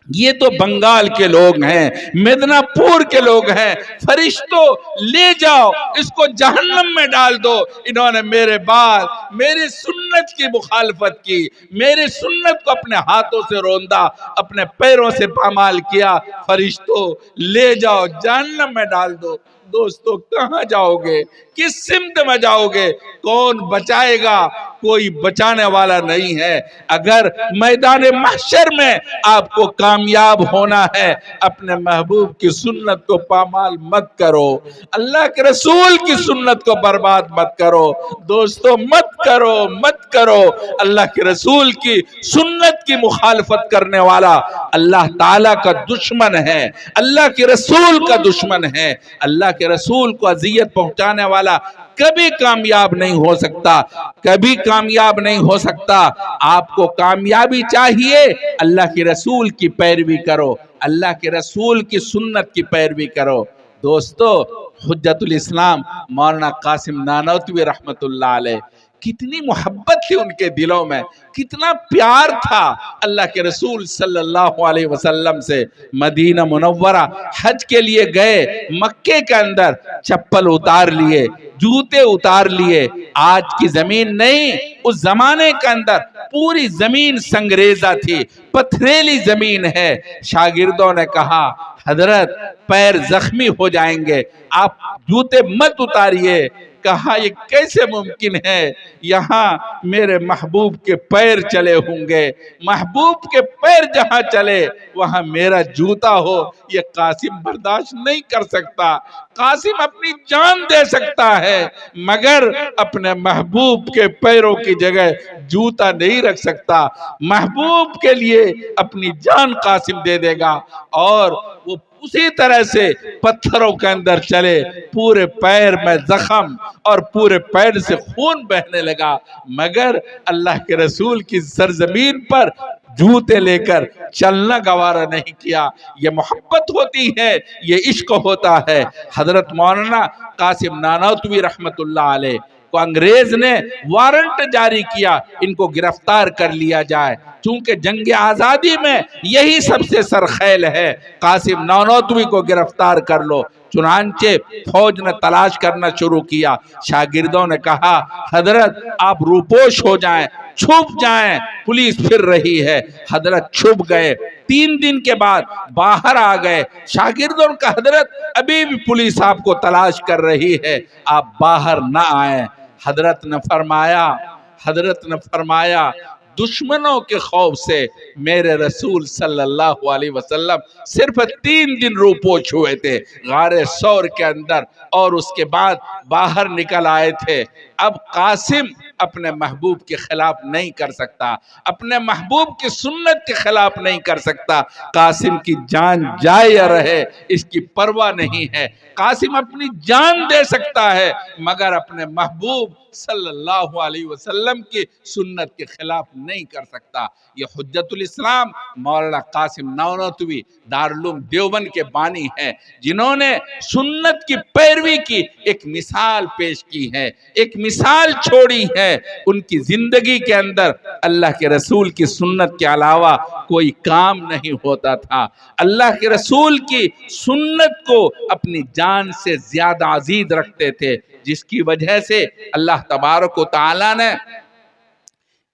یہ تو بنگال کے لوگ ہیں، مدنہ پور کے لوگ ہیں، فرشتوں لے جاؤ اس کو جہنم میں ڈال دو، انہوں نے میرے بعد میری سنت کی مخالفت کی، میری سنت کو اپنے ہاتھوں سے روندا، اپنے پیروں سے پامال کیا، فرشتوں لے جاؤ جہنم میں ڈال دو۔ دوستو کہاں جاؤ گے؟ کس سمت میں جاؤ گے؟ کون بچائے گا؟ کوئی بچانے والا نہیں ہے۔ اگر میدان محشر میں آپ کو کامیاب ہونا ہے، اپنے محبوب کی سنت کو پامال مت کرو، اللہ کے رسول کی سنت کو برباد مت کرو، دوستو مت کرو۔ اللہ کے رسول کی سنت کی مخالفت کرنے والا اللہ تعالیٰ کا دشمن ہے، اللہ کے رسول کا دشمن ہے۔ اللہ کے رسول کو اذیت پہنچانے والا کبھی کامیاب نہیں ہو سکتا، کبھی کامیاب نہیں ہو سکتا۔ آپ کو کامیابی چاہیے، اللہ کے رسول کی پیروی کرو، اللہ کے رسول کی سنت کی پیروی کرو۔ دوستو حجت الاسلام مولانا قاسم نانوتوی رحمت اللہ علیہ، کتنی محبت تھی ان کے دلوں میں، کتنا پیار تھا اللہ کے رسول صلی اللہ علیہ وسلم سے۔ مدینہ منورہ حج کے لیے گئے، مکے کے اندر چپل اتار لیے، جوتے اتار لیے، آج کی زمین نہیں، اس زمانے کے اندر پوری زمین سنگریزہ تھی، پتھریلی زمین ہے۔ شاگردوں نے کہا حضرت پیر زخمی ہو جائیں گے، آپ جوتے مت اتاریے۔ کہا یہ کیسے ممکن ہے؟ یہاں میرے محبوب کے پیر چلے ہوں گے، محبوب کے پیر جہاں چلے وہاں میرا جوتا ہو، یہ قاسم برداشت نہیں کر سکتا۔ قاسم اپنی جان دے سکتا ہے مگر اپنے محبوب کے پیروں کی جگہ جوتا نہیں رکھ سکتا۔ محبوب کے لیے اپنی جان قاسم دے دے گا، اور وہ اسی طرح سے پتھروں کے اندر چلے، پورے پیر میں زخم اور پورے پیر سے خون بہنے لگا، مگر اللہ کے رسول کی سرزمین پر جوتے لے کر چلنا گوارا نہیں کیا۔ یہ محبت ہوتی ہے، یہ عشق ہوتا ہے۔ حضرت مولانا قاسم نانوتوی رحمت اللہ علیہ کو انگریز نے وارنٹ جاری کیا، ان کو گرفتار کر لیا جائے، چونکہ جنگ آزادی میں یہی سب سے سرخیل ہے، قاسم نانوتوی کو گرفتار کر لو۔ چنانچہ فوج نے تلاش کرنا شروع کیا، شاگردوں نے کہا حضرت آپ روپوش ہو جائیں، چھپ جائیں، پولیس پھر رہی ہے۔ حضرت چھپ گئے، 3 دن کے بعد باہر آ گئے، شاگردوں نے کہا حضرت ابھی بھی پولیس آپ کو تلاش کر رہی ہے، آپ باہر نہ آئیں۔ حضرت نے فرمایا دشمنوں کے خوف سے میرے رسول صلی اللہ علیہ وسلم صرف 3 دن روپوش ہوئے تھے غار ثور کے اندر، اور اس کے بعد باہر نکل آئے تھے۔ اب قاسم اپنے محبوب کے خلاف نہیں کر سکتا، اپنے محبوب کی سنت کے خلاف نہیں کر سکتا۔ قاسم کی جان جائے یا رہے اس کی پرواہ نہیں ہے، قاسم اپنی جان دے سکتا ہے مگر اپنے محبوب صلی اللہ علیہ وسلم کی سنت کے خلاف نہیں کر سکتا۔ یہ حجت الاسلام مولانا قاسم نانوتوی دارالعلوم دیوبند کے بانی ہیں، جنہوں نے سنت کی پیروی کی ایک مثال پیش کی ہے، ایک مثال چھوڑی ہے۔ ان کی زندگی کے اندر اللہ کے رسول کی سنت کے علاوہ کوئی کام نہیں ہوتا تھا، اللہ کے رسول کی سنت کو اپنی جان سے زیادہ عزیز رکھتے تھے، جس کی وجہ سے اللہ تبارک و تعالیٰ نے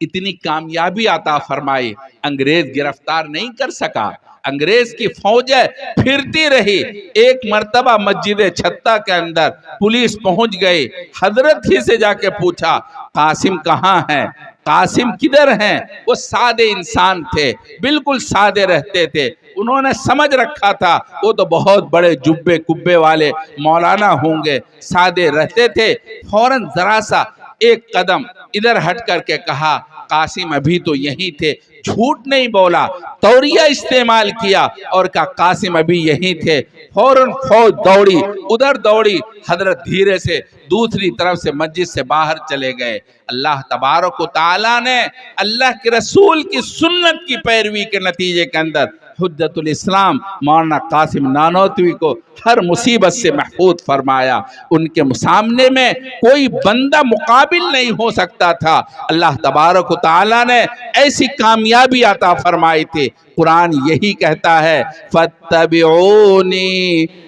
اتنی کامیابی عطا فرمائی۔ انگریز گرفتار نہیں کر سکا، انگریز کی فوجیں پھرتی رہی۔ ایک مرتبہ مسجد چھتہ کے اندر پولیس پہنچ گئی، حضرت ہی سے جا کے پوچھا قاسم کہاں ہے؟ قاسم کدھر ہیں؟ وہ سادے انسان تھے، بالکل سادے رہتے تھے، انہوں نے سمجھ رکھا تھا وہ تو بہت بڑے جبے کبے والے مولانا ہوں گے، سادے رہتے تھے۔ فوراً ذرا سا ایک قدم ادھر ہٹ کر کے کہا قاسم ابھی تو یہی تھے، جھوٹ نہیں بولا، توریہ استعمال کیا اور کہا قاسم ابھی یہی تھے۔ فوراً فوج دوڑی، ادھر دوڑی، حضرت دھیرے سے دوسری طرف سے مسجد سے باہر چلے گئے۔ اللہ تبارک و تعالیٰ نے اللہ کے رسول کی سنت کی پیروی کے نتیجے کے اندر حجت الاسلام مولانا قاسم نانوتوی کو ہر مصیبت سے محفوظ فرمایا۔ ان کے سامنے میں کوئی بندہ مقابل نہیں ہو سکتا تھا۔ اللہ تبارک و تعالیٰ نے ایسی کامیابی عطا فرمائی تھی۔ قرآن یہی کہتا ہے فَاتَّبِعُونِي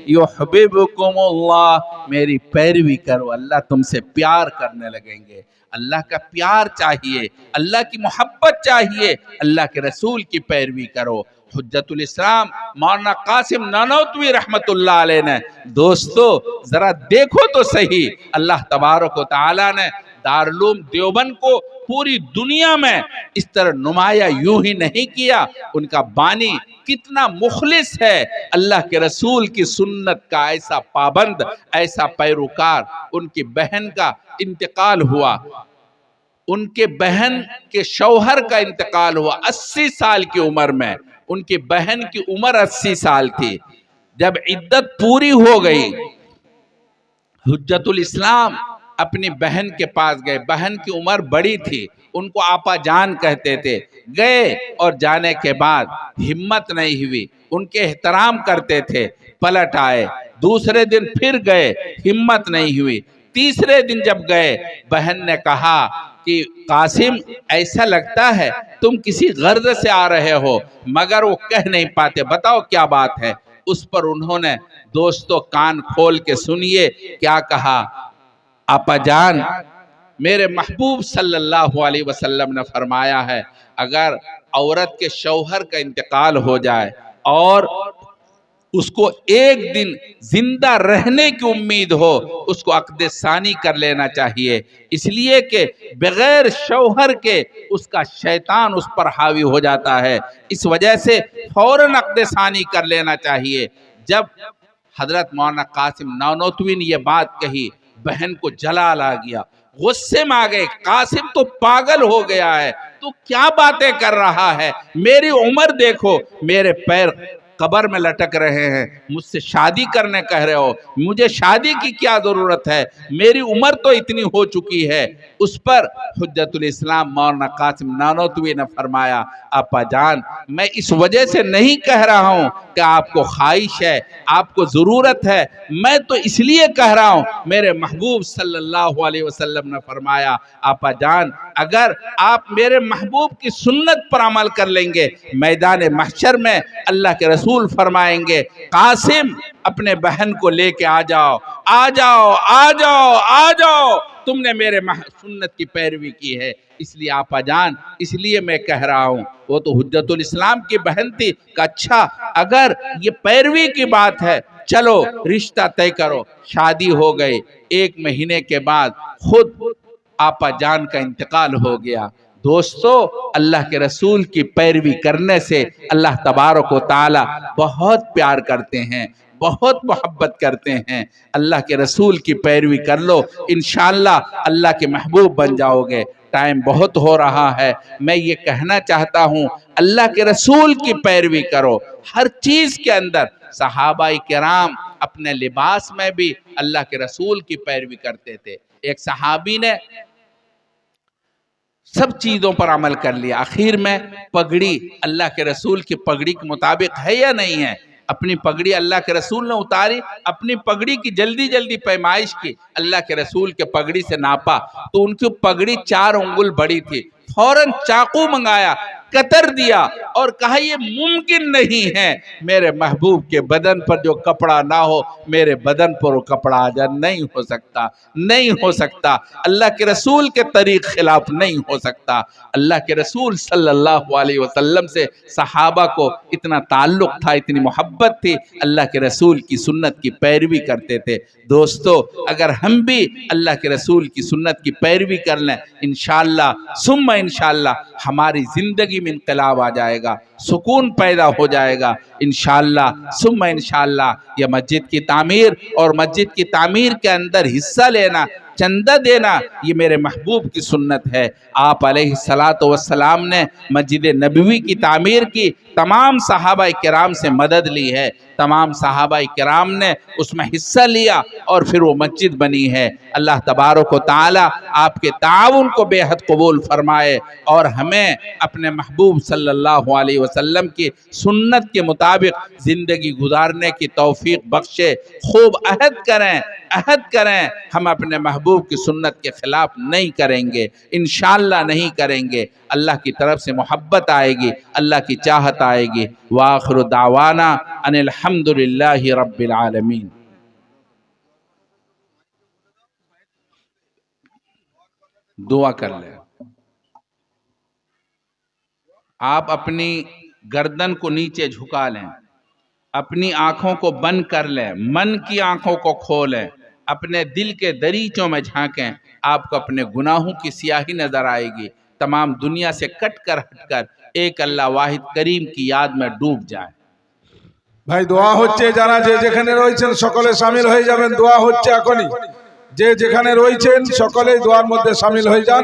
يُحْبِبْكُمُ اللَّهُ، میری پیروی کرو، اللہ تم سے پیار کرنے لگیں گے۔ اللہ کا پیار چاہیے، اللہ کی محبت چاہیے، اللہ کے رسول کی پیروی کرو۔ حجت الاسلام مولانا قاسم نانوتوی رحمت اللہ علیہ نے، دوستو ذرا دیکھو تو صحیح، اللہ تبارک و تعالیٰ نے دارالعلوم دیوبند کو پوری دنیا میں اس طرح نمایاں یوں ہی نہیں کیا۔ ان کا بانی کتنا مخلص ہے، اللہ کے رسول کی سنت کا ایسا پابند، ایسا پیروکار۔ ان کی بہن کا انتقال ہوا، ان کے بہن کے شوہر کا انتقال ہوا 80 سال کی عمر میں۔ ان کی بہن کی عمر 80 سال تھی۔ جب عدت پوری ہو گئی، حجت الاسلام اپنی بہن کے پاس گئے، بہن کی عمر بڑی تھی، ان کو آپا جان کہتے تھے۔ گئے اور جانے کے بعد ہمت نہیں ہوئی، ان کے احترام کرتے تھے، پلٹ آئے۔ دوسرے دن پھر گئے، ہمت نہیں ہوئی۔ تیسرے دن جب گئے، بہن نے کہا کہ قاسم ایسا لگتا ہے تم کسی غرض سے آ رہے ہو، مگر وہ کہہ نہیں پاتے، بتاؤ کیا بات ہے۔ اس پر انہوں نے دوستو کان کھول کے سنیے کیا کہا، آپا جان میرے محبوب صلی اللہ علیہ وسلم نے فرمایا ہے اگر عورت کے شوہر کا انتقال ہو جائے اور اس کو ایک دن زندہ رہنے کی امید ہو، اس کو عقد ثانی کر لینا چاہیے، اس لیے کہ بغیر شوہر کے اس کا شیطان اس پر حاوی ہو جاتا ہے، اس وجہ سے فوراً عقد ثانی کر لینا چاہیے۔ جب حضرت مولانا قاسم نانوتوی نے یہ بات کہی، بہن کو جلال آ گیا، غصے میں آ گئے، قاسم تو پاگل ہو گیا ہے، تو کیا باتیں کر رہا ہے، میری عمر دیکھو، میرے پیر قبر میں لٹک رہے ہیں، مجھ سے شادی کرنے کہہ رہے ہو، مجھے شادی کی کیا ضرورت ہے، میری عمر تو اتنی ہو چکی ہے۔ اس پر حجت الاسلام مولانا قاسم نانوتوی نے فرمایا آپا جان میں اس وجہ سے نہیں کہہ رہا ہوں کہ آپ کو خواہش ہے، آپ کو ضرورت ہے، میں تو اس لیے کہہ رہا ہوں میرے محبوب صلی اللہ علیہ وسلم نے فرمایا آپا جان اگر آپ میرے محبوب کی سنت پر عمل کر لیں گے، میدان محشر میں اللہ کے رسول فرمائیں گے قاسم اپنے بہن کو لے کے آ جاؤ، آ جاؤ، آ جاؤ، آ جاؤ، تم نے میرے سنت کی پیروی کی ہے، اس لیے آپا جان اس لیے میں کہہ رہا ہوں۔ وہ تو حجت الاسلام کی بہن تھی کہ اچھا اگر یہ پیروی کی بات ہے چلو رشتہ طے کرو، شادی ہو گئی۔ 1 مہینے کے بعد خود آپا جان کا انتقال ہو گیا۔ دوستو اللہ کے رسول کی پیروی کرنے سے اللہ تبارک و تعالی بہت پیار کرتے ہیں، بہت محبت کرتے ہیں۔ اللہ کے رسول کی پیروی کر لو، انشاءاللہ اللہ کے محبوب بن جاؤ گے۔ ٹائم بہت ہو رہا ہے، میں یہ کہنا چاہتا ہوں اللہ کے رسول کی پیروی کرو ہر چیز کے اندر۔ صحابہ کرام اپنے لباس میں بھی اللہ کے رسول کی پیروی کرتے تھے۔ ایک صحابی نے سب چیزوں پر عمل کر لیا، آخر میں پگڑی اللہ کے رسول کی پگڑی کے مطابق ہے یا نہیں ہے، اپنی پگڑی اللہ کے رسول نے اتاری، اپنی پگڑی کی جلدی جلدی پیمائش کی، اللہ کے رسول کے پگڑی سے ناپا تو ان کی پگڑی 4 انگل بڑی تھی، فوراً چاقو منگایا، کتر دیا اور کہا یہ ممکن نہیں ہے میرے محبوب کے بدن پر جو کپڑا نہ ہو میرے بدن پر وہ کپڑا آ جائے، نہیں ہو سکتا، نہیں ہو سکتا، اللہ کے رسول کے طریق خلاف نہیں ہو سکتا۔ اللہ کے رسول صلی اللہ علیہ وسلم سے صحابہ کو اتنا تعلق تھا، اتنی محبت تھی، اللہ کے رسول کی سنت کی پیروی کرتے تھے۔ دوستو اگر ہم بھی اللہ کے رسول کی سنت کی پیروی کر لیں، انشاءاللہ ثم انشاءاللہ ہماری زندگی میں انقلاب آ جائے گا، سکون پیدا ہو جائے گا انشاءاللہ ثم انشاءاللہ۔ یہ مسجد کی تعمیر اور مسجد کی تعمیر کے اندر حصہ لینا، چندہ دینا، یہ میرے محبوب کی سنت ہے۔ آپ علیہ السلام نے مسجد نبوی کی تعمیر کی، تمام صحابہ کرام سے مدد لی ہے، تمام صحابہ کرام نے اس میں حصہ لیا اور پھر وہ مسجد بنی ہے۔ اللہ تبارک و تعالی آپ کے تعاون کو بے حد قبول فرمائے اور ہمیں اپنے محبوب صلی اللہ علیہ وسلم کی سنت کے مطابق زندگی گزارنے کی توفیق بخشے۔ خوب عہد کریں ہم اپنے محبوب کی سنت کے خلاف نہیں کریں گے، انشاءاللہ نہیں کریں گے۔ اللہ کی طرف سے محبت آئے گی، اللہ کی چاہت آئے گی۔ وآخر دعوانا ان الحمدللہ رب العالمین۔ دعا کر لیں۔ آپ اپنی گردن کو نیچے جھکا لیں، اپنی آنکھوں کو بند کر لیں، من کی آنکھوں کو کھولیں، اپنے دل کے دریچوں میں جھانکیں۔ آپ کو اپنے گناہوں کی سیاہی نظر آئے گی، تمام دنیا سے کٹ کر ہٹ کر ایک اللہ واحد کریم کی یاد میں ڈوب جائیں۔ ভাই দোয়া হচ্ছে, যারা যে যেখানে রয়েছেন সকলে শামিল হয়ে যাবেন। দোয়া হচ্ছে এখনই, যে যেখানে রয়েছেন সকলে দোয়ার মধ্যে শামিল হয়ে যান।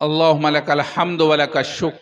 اللهم لك الحمد ولك الشكر،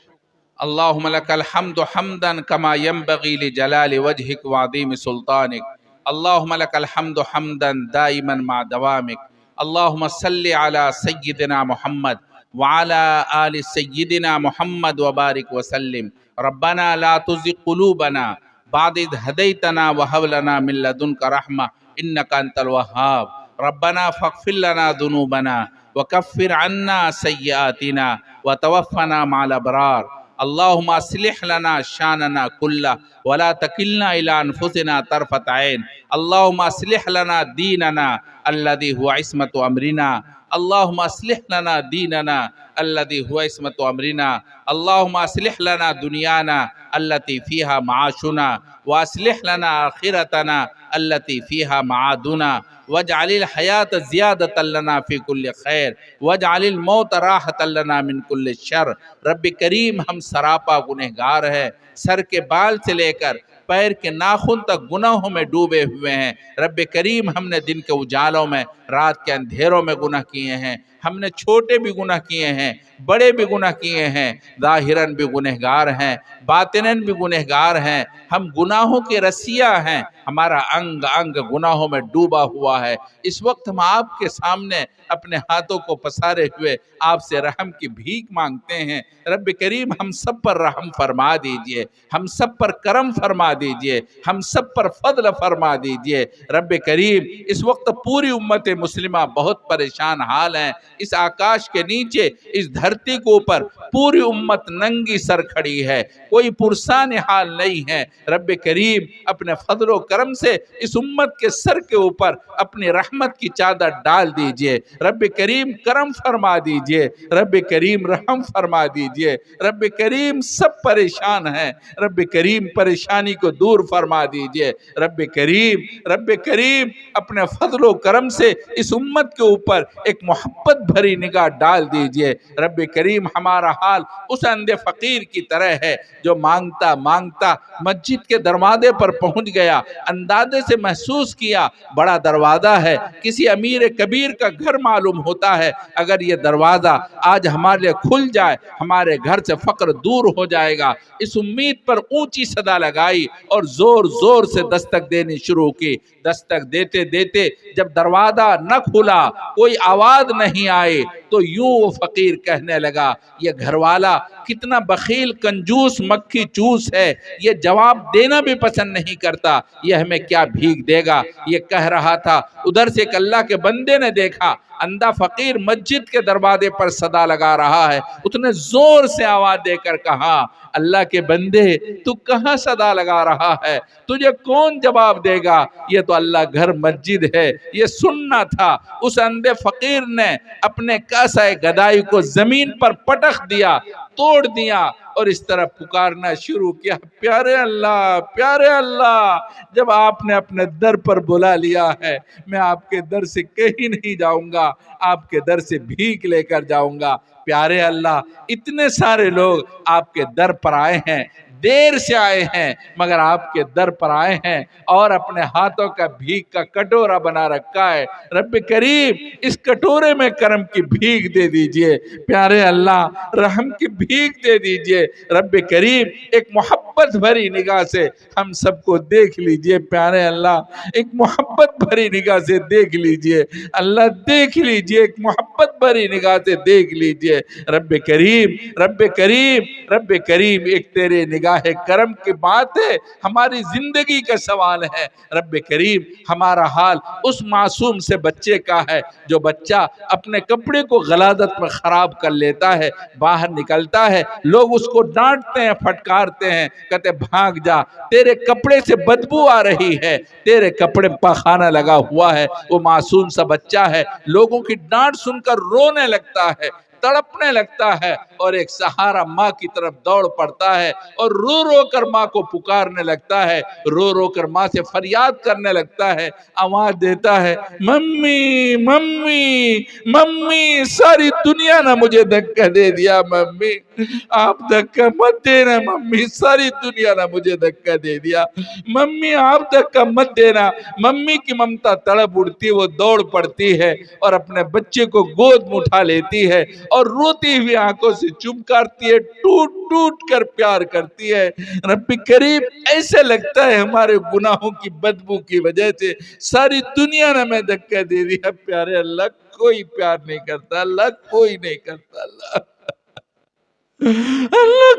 اللهم لك الحمد حمدا كما ينبغي لجلال وجهك وعظيم سلطانك، اللهم لك الحمد حمدا دائما مع دوامك، اللهم صل على سيدنا محمد وعلى آل سيدنا محمد وبارك وسلم۔ ربنا لا تزغ قلوبنا بعد إذ هديتنا وهب لنا من لدنك رحمة إنك أنت الوهاب، ربنا فاغفر لنا ذنوبنا وكفر عنا سيئاتنا وتوفنا مع الأبرار، اللهم اصلح لنا شاننا كله ولا تكلنا إلى أنفسنا طرفة عين، اللهم اصلح لنا ديننا الذي هو عصمة أمرنا، اللهم اصلح لنا ديننا الذي هو عصمة أمرنا، اللهم اصلح لنا دنيانا التي فيها معاشنا واصلح لنا آخرتنا التي فيها معادنا، واجعل الحياة زيادة لنا في كل خير واجعل الموت راحة لنا من كل شر۔ رب کریم ہم سراپا گنہگار ہیں، سر کے بال سے لے کر پیر کے ناخن تک گناہوں میں ڈوبے ہوئے ہیں۔ رب کریم ہم نے دن کے اجالوں میں، رات کے اندھیروں میں گناہ کیے ہیں، ہم نے چھوٹے بھی گناہ کیے ہیں، بڑے بھی گناہ کیے ہیں، ظاہراً بھی گنہگار ہیں، باطناً بھی گنہگار ہیں، ہم گناہوں کے رسیا ہیں، ہمارا انگ انگ گناہوں میں ڈوبا ہوا ہے۔ اس وقت ہم آپ کے سامنے اپنے ہاتھوں کو پسارے ہوئے آپ سے رحم کی بھیک مانگتے ہیں۔ رب کریم ہم سب پر رحم فرما دیجئے، ہم سب پر کرم فرما دیجئے، ہم سب پر فضل فرما دیجئے۔ رب کریم اس وقت پوری امت مسلمہ بہت پریشان حال ہیں، اس آکاش کے نیچے، اس دھرتی کے اوپر پوری امت ننگی سر کھڑی ہے، کوئی پرسان حال نہیں ہے۔ رب کریم اپنے فضل و کرم سے اس امت کے سر کے اوپر اپنی رحمت کی چادر ڈال دیجئے۔ رب کریم کرم فرما دیجئے، رب کریم رحم فرما دیجئے۔ رب کریم سب پریشان ہیں، رب کریم پریشانی کو دور فرما دیجئے۔ رب کریم اپنے فضل و کرم سے اس امت کے اوپر ایک محبت بھری نگاہ ڈال دیجئے۔ رب کریم ہمارا حال اس اندھے فقیر کی طرح ہے جو مانگتا مانگتا مسجد کے دروازے پر پہنچ گیا، اندازے سے محسوس کیا بڑا دروازہ ہے، کسی امیر کبیر کا گھر معلوم ہوتا ہے، اگر یہ دروازہ آج ہمارے لیے کھل جائے ہمارے گھر سے فقر دور ہو جائے گا۔ اس امید پر اونچی صدا لگائی اور زور زور سے دستک دینی شروع کی۔ دستک دیتے دیتے جب دروازہ نہ کھلا، کوئی آواز نہیں آئے تو یوں وہ فقیر کہنے لگا یہ گھر والا کتنا بخیل کنجوس مکھی چوس ہے، یہ جواب دینا بھی پسند نہیں کرتا، یہ ہمیں کیا بھیک دے گا، یہ کہہ رہا تھا۔ ادھر سے ایک اللہ کے بندے نے دیکھا اندھا فقیر مسجد کے دروازے پر صدا لگا رہا ہے، اس نے زور سے آواز دے کر کہا اللہ کے بندے تو کہاں صدا لگا رہا ہے، تجھے کون جواب دے گا، یہ تو اللہ گھر مسجد ہے۔ یہ سننا تھا۔ اس اندھے فقیر نے اپنے کاسہ گدائی کو زمین پر پٹخ دیا، توڑ دیا اور اس طرح پکارنا شروع کیا، پیارے اللہ، پیارے اللہ، جب آپ نے اپنے در پر بلا لیا ہے میں آپ کے در سے کہیں نہیں جاؤں گا، آپ کے در سے بھیک لے کر جاؤں گا۔ پیارے اللہ، اتنے سارے لوگ آپ کے در پر آئے ہیں، دیر سے آئے ہیں مگر آپ کے در پر آئے ہیں اور اپنے ہاتھوں کا بھیک کا کٹورا بنا رکھا ہے۔ رب کریم اس کٹورے میں کرم کی بھیک دے دیجئے، پیارے اللہ رحم کی بھیک دے دیجئے۔ رب کریم ایک محبت بھری نگاہ سے ہم سب کو دیکھ لیجئے، پیارے اللہ ایک محبت بھری نگاہ سے دیکھ لیجئے، اللہ دیکھ لیجئے، ایک محبت بھری نگاہ سے دیکھ لیجئے۔ رب کریم، رب کریم، رب کریم، ایک تیرے نگاہ کرم کی بات ہے، ہماری زندگی کا سوال ہے۔ رب کریم ہمارا حال اس معصوم سے بچے کا ہے جو بچہ اپنے کپڑے کو غلاظت میں خراب کر لیتا ہے، باہر نکلتا ہے، لوگ اس کو ڈانٹتے ہیں، پھٹکارتے ہیں، کہتے بھاگ جا، تیرے کپڑے سے بدبو آ رہی ہے، تیرے کپڑے پخانہ لگا ہوا ہے۔ وہ معصوم سا بچہ ہے، لوگوں کی ڈانٹ سن کر رونے لگتا ہے، تڑپنے لگتا ہے اور ایک سہارا ماں کی طرف دوڑ پڑتا ہے اور رو رو کر ماں کو پکارنے لگتا ہے، رو رو کر ماں سے فریاد کرنے لگتا ہے، آواز دیتا ہے ممی ممی ممی، ساری دنیا نے مجھے دھکا دے دیا، ممی آپ دھکا مت دینا، ممی ساری دنیا نے مجھے دھکا دے دیا، ممی آپ دھکا مت دینا۔ ممی کی ممتا تڑپ اڑتی، وہ دوڑ پڑتی ہے اور اپنے بچے کو گود میں اٹھا لیتی ہے اور روتی ہوئی آنکھوں سے چپ کرتی ہے، ٹوٹ ٹوٹ کر پیار کرتی ہے۔ رب کریم ایسے لگتا ہے ہمارے گناہوں کی بدبو کی وجہ سے ساری دنیا نے ہمیں دھکا دے دیا، پیارے اللہ کوئی پیار نہیں کرتا، اللہ کوئی نہیں کرتا، اللہ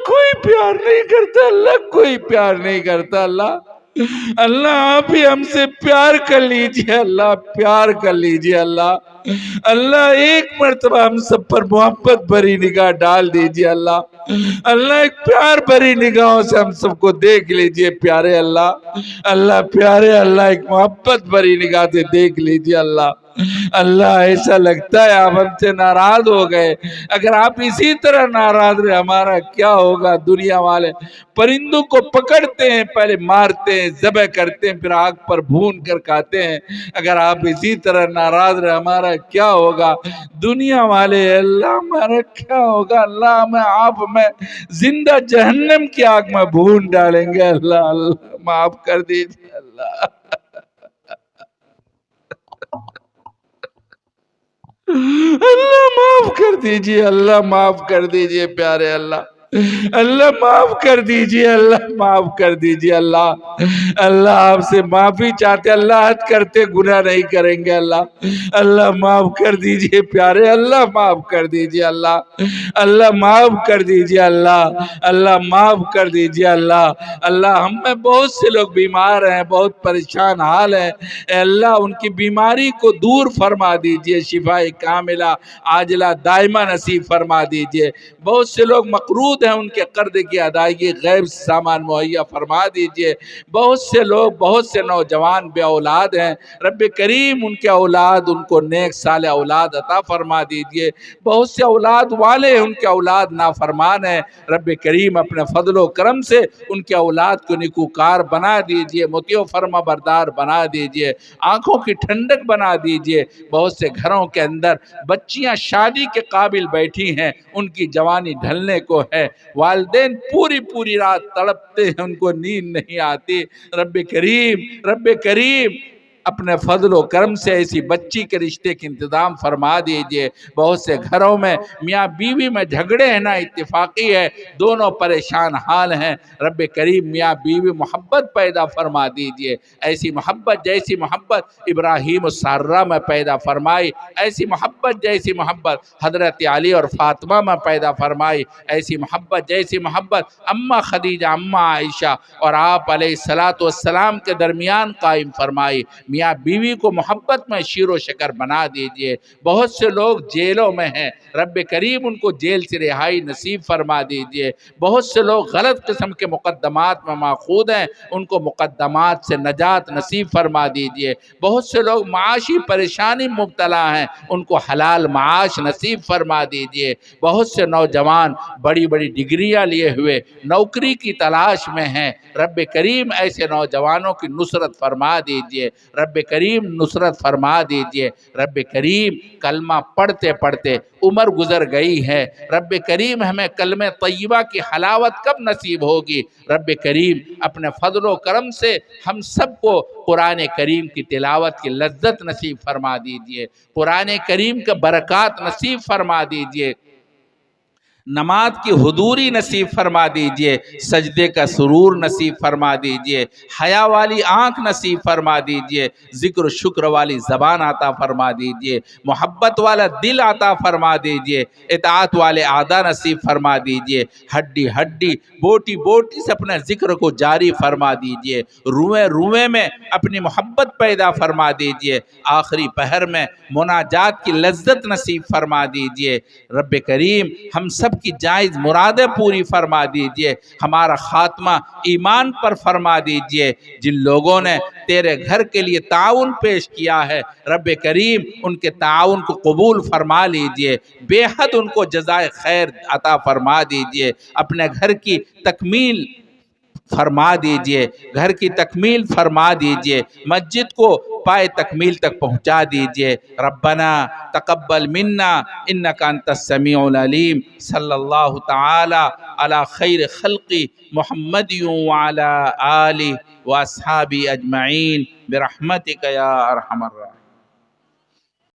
کوئی پیار نہیں کرتا، اللہ کوئی پیار نہیں کرتا، اللہ آپ ہی ہم سے پیار کر لیجئے، اللہ پیار کر لیجئے، اللہ ایک مرتبہ ہم سب پر محبت بھری نگاہ ڈال دیجئے، اللہ ایک پیار بھری نگاہوں سے ہم سب کو دیکھ لیجئے، پیارے اللہ پیارے اللہ ایک محبت بھری نگاہ سے دیکھ لیجئے، اللہ ایسا لگتا ہے آپ ہم سے ناراض ہو گئے، اگر آپ اسی طرح ناراض رہے ہمارا کیا ہوگا؟ دنیا والے پرندوں کو پکڑتے ہیں، پہلے مارتے ہیں، ذبح کرتے ہیں، پھر آگ پر بھون کر کھاتے ہیں، اگر آپ اسی طرح ناراض رہے ہمارا کیا ہوگا؟ دنیا والے اللہ ہمارا کیا ہوگا؟ اللہ آپ میں زندہ جہنم کی آگ میں بھون ڈالیں گے، اللہ معاف کر دیجئے، اللہ معاف کر دیجئے، اللہ معاف کر دیجئے، پیارے اللہ معاف کر دیجئے، اللہ معاف کر دیجئے، اللہ آپ سے معافی چاہتے، اللہ حد کرتے گناہ نہیں کریں گے، اللہ معاف کر دیجئے، پیارے اللہ معاف کر دیجئے، اللہ معاف کر دیجئے، اللہ معاف کر دیجئے، اللہ ہم میں بہت سے لوگ بیمار ہیں، بہت پریشان حال ہیں، اے اللہ ان کی بیماری کو دور فرما دیجئے، شفاء کاملہ عاجلہ دائمہ نصیب فرما دیجئے، بہت سے لوگ مقروض ہیں، ان کے قرض کی ادائیگی غیب سامان مہیا فرما دیجئے، بہت سے لوگ، بہت سے نوجوان بے اولاد ہیں، رب کریم ان کے اولاد ان کو نیک صالح اولاد عطا فرما دیجئے، بہت سے اولاد والے ان کے اولاد نافرمان ہیں، رب کریم اپنے فضل و کرم سے ان کے اولاد کو نیکوکار بنا دیجئے، مطیع فرما بردار بنا دیجئے، آنکھوں کی ٹھنڈک بنا دیجئے، بہت سے گھروں کے اندر بچیاں شادی کے قابل بیٹھی ہیں، ان کی جوانی ڈھلنے کو ہے، والدین پوری رات تڑپتے ہیں، ان کو نیند نہیں آتی، رب کریم اپنے فضل و کرم سے ایسی بچی کے رشتے کے انتظام فرما دیجئے۔ بہت سے گھروں میں میاں بیوی میں جھگڑے ہیں، نا اتفاقی ہے، دونوں پریشان حال ہیں، رب کریم میاں بیوی محبت پیدا فرما دیجئے۔ ایسی محبت جیسی محبت ابراہیم السارہ میں پیدا فرمائی، ایسی محبت جیسی محبت حضرت علی اور فاطمہ میں پیدا فرمائی، ایسی محبت جیسی محبت اماں خدیجہ، اماں عائشہ اور آپ علیہ السلام کے درمیان قائم فرمائی۔ میاں بیوی کو محبت میں شیر و شکر بنا دیجئے۔ بہت سے لوگ جیلوں میں ہیں، رب کریم ان کو جیل سے رہائی نصیب فرما دیجئے۔ بہت سے لوگ غلط قسم کے مقدمات میں ماخوذ ہیں، ان کو مقدمات سے نجات نصیب فرما دیجئے۔ بہت سے لوگ معاشی پریشانی مبتلا ہیں، ان کو حلال معاش نصیب فرما دیجئے۔ بہت سے نوجوان بڑی بڑی ڈگریاں لیے ہوئے نوکری کی تلاش میں ہیں، رب کریم ایسے نوجوانوں کی نصرت فرما دیجئے، رب کریم نصرت فرما دیجئے۔ رب کریم کلمہ پڑھتے پڑھتے عمر گزر گئی ہے، رب کریم ہمیں کلمہ طیبہ کی حلاوت کب نصیب ہوگی؟ رب کریم اپنے فضل و کرم سے ہم سب کو قرآن کریم کی تلاوت کی لذت نصیب فرما دیجئے، قرآن کریم کے برکات نصیب فرما دیجئے، نماز کی حضوری نصیب فرما دیجئے، سجدے کا سرور نصیب فرما دیجئے، حیا والی آنکھ نصیب فرما دیجئے، ذکر و شکر والی زبان عطا فرما دیجئے، محبت والا دل عطا فرما دیجئے، اطاعت والے اعضاء نصیب فرما دیجئے، ہڈی ہڈی بوٹی بوٹی سے اپنے ذکر کو جاری فرما دیجئے، روئے روئے میں اپنی محبت پیدا فرما دیجئے، آخری پہر میں مناجات کی لذت نصیب فرما دیجئے۔ رب کریم ہم سب کی جائز مرادیں پوری فرما دیجئے، ہمارا خاتمہ ایمان پر فرما دیجئے۔ جن لوگوں نے تیرے گھر کے لیے تعاون پیش کیا ہے، رب کریم ان کے تعاون کو قبول فرما لیجئے، بے حد ان کو جزائے خیر عطا فرما دیجئے، اپنے گھر کی تکمیل فرما دیجئے، گھر کی تکمیل فرما دیجئے، مسجد کو پائے تکمیل تک پہنچا دیجئے۔ ربنا تقبل منا انک انت السمیع العلیم۔ صلی اللہ تعالی علی خیر خلق محمد وعلی آلہ واصحابہ اجمعین برحمتک یا ارحم الراحمین۔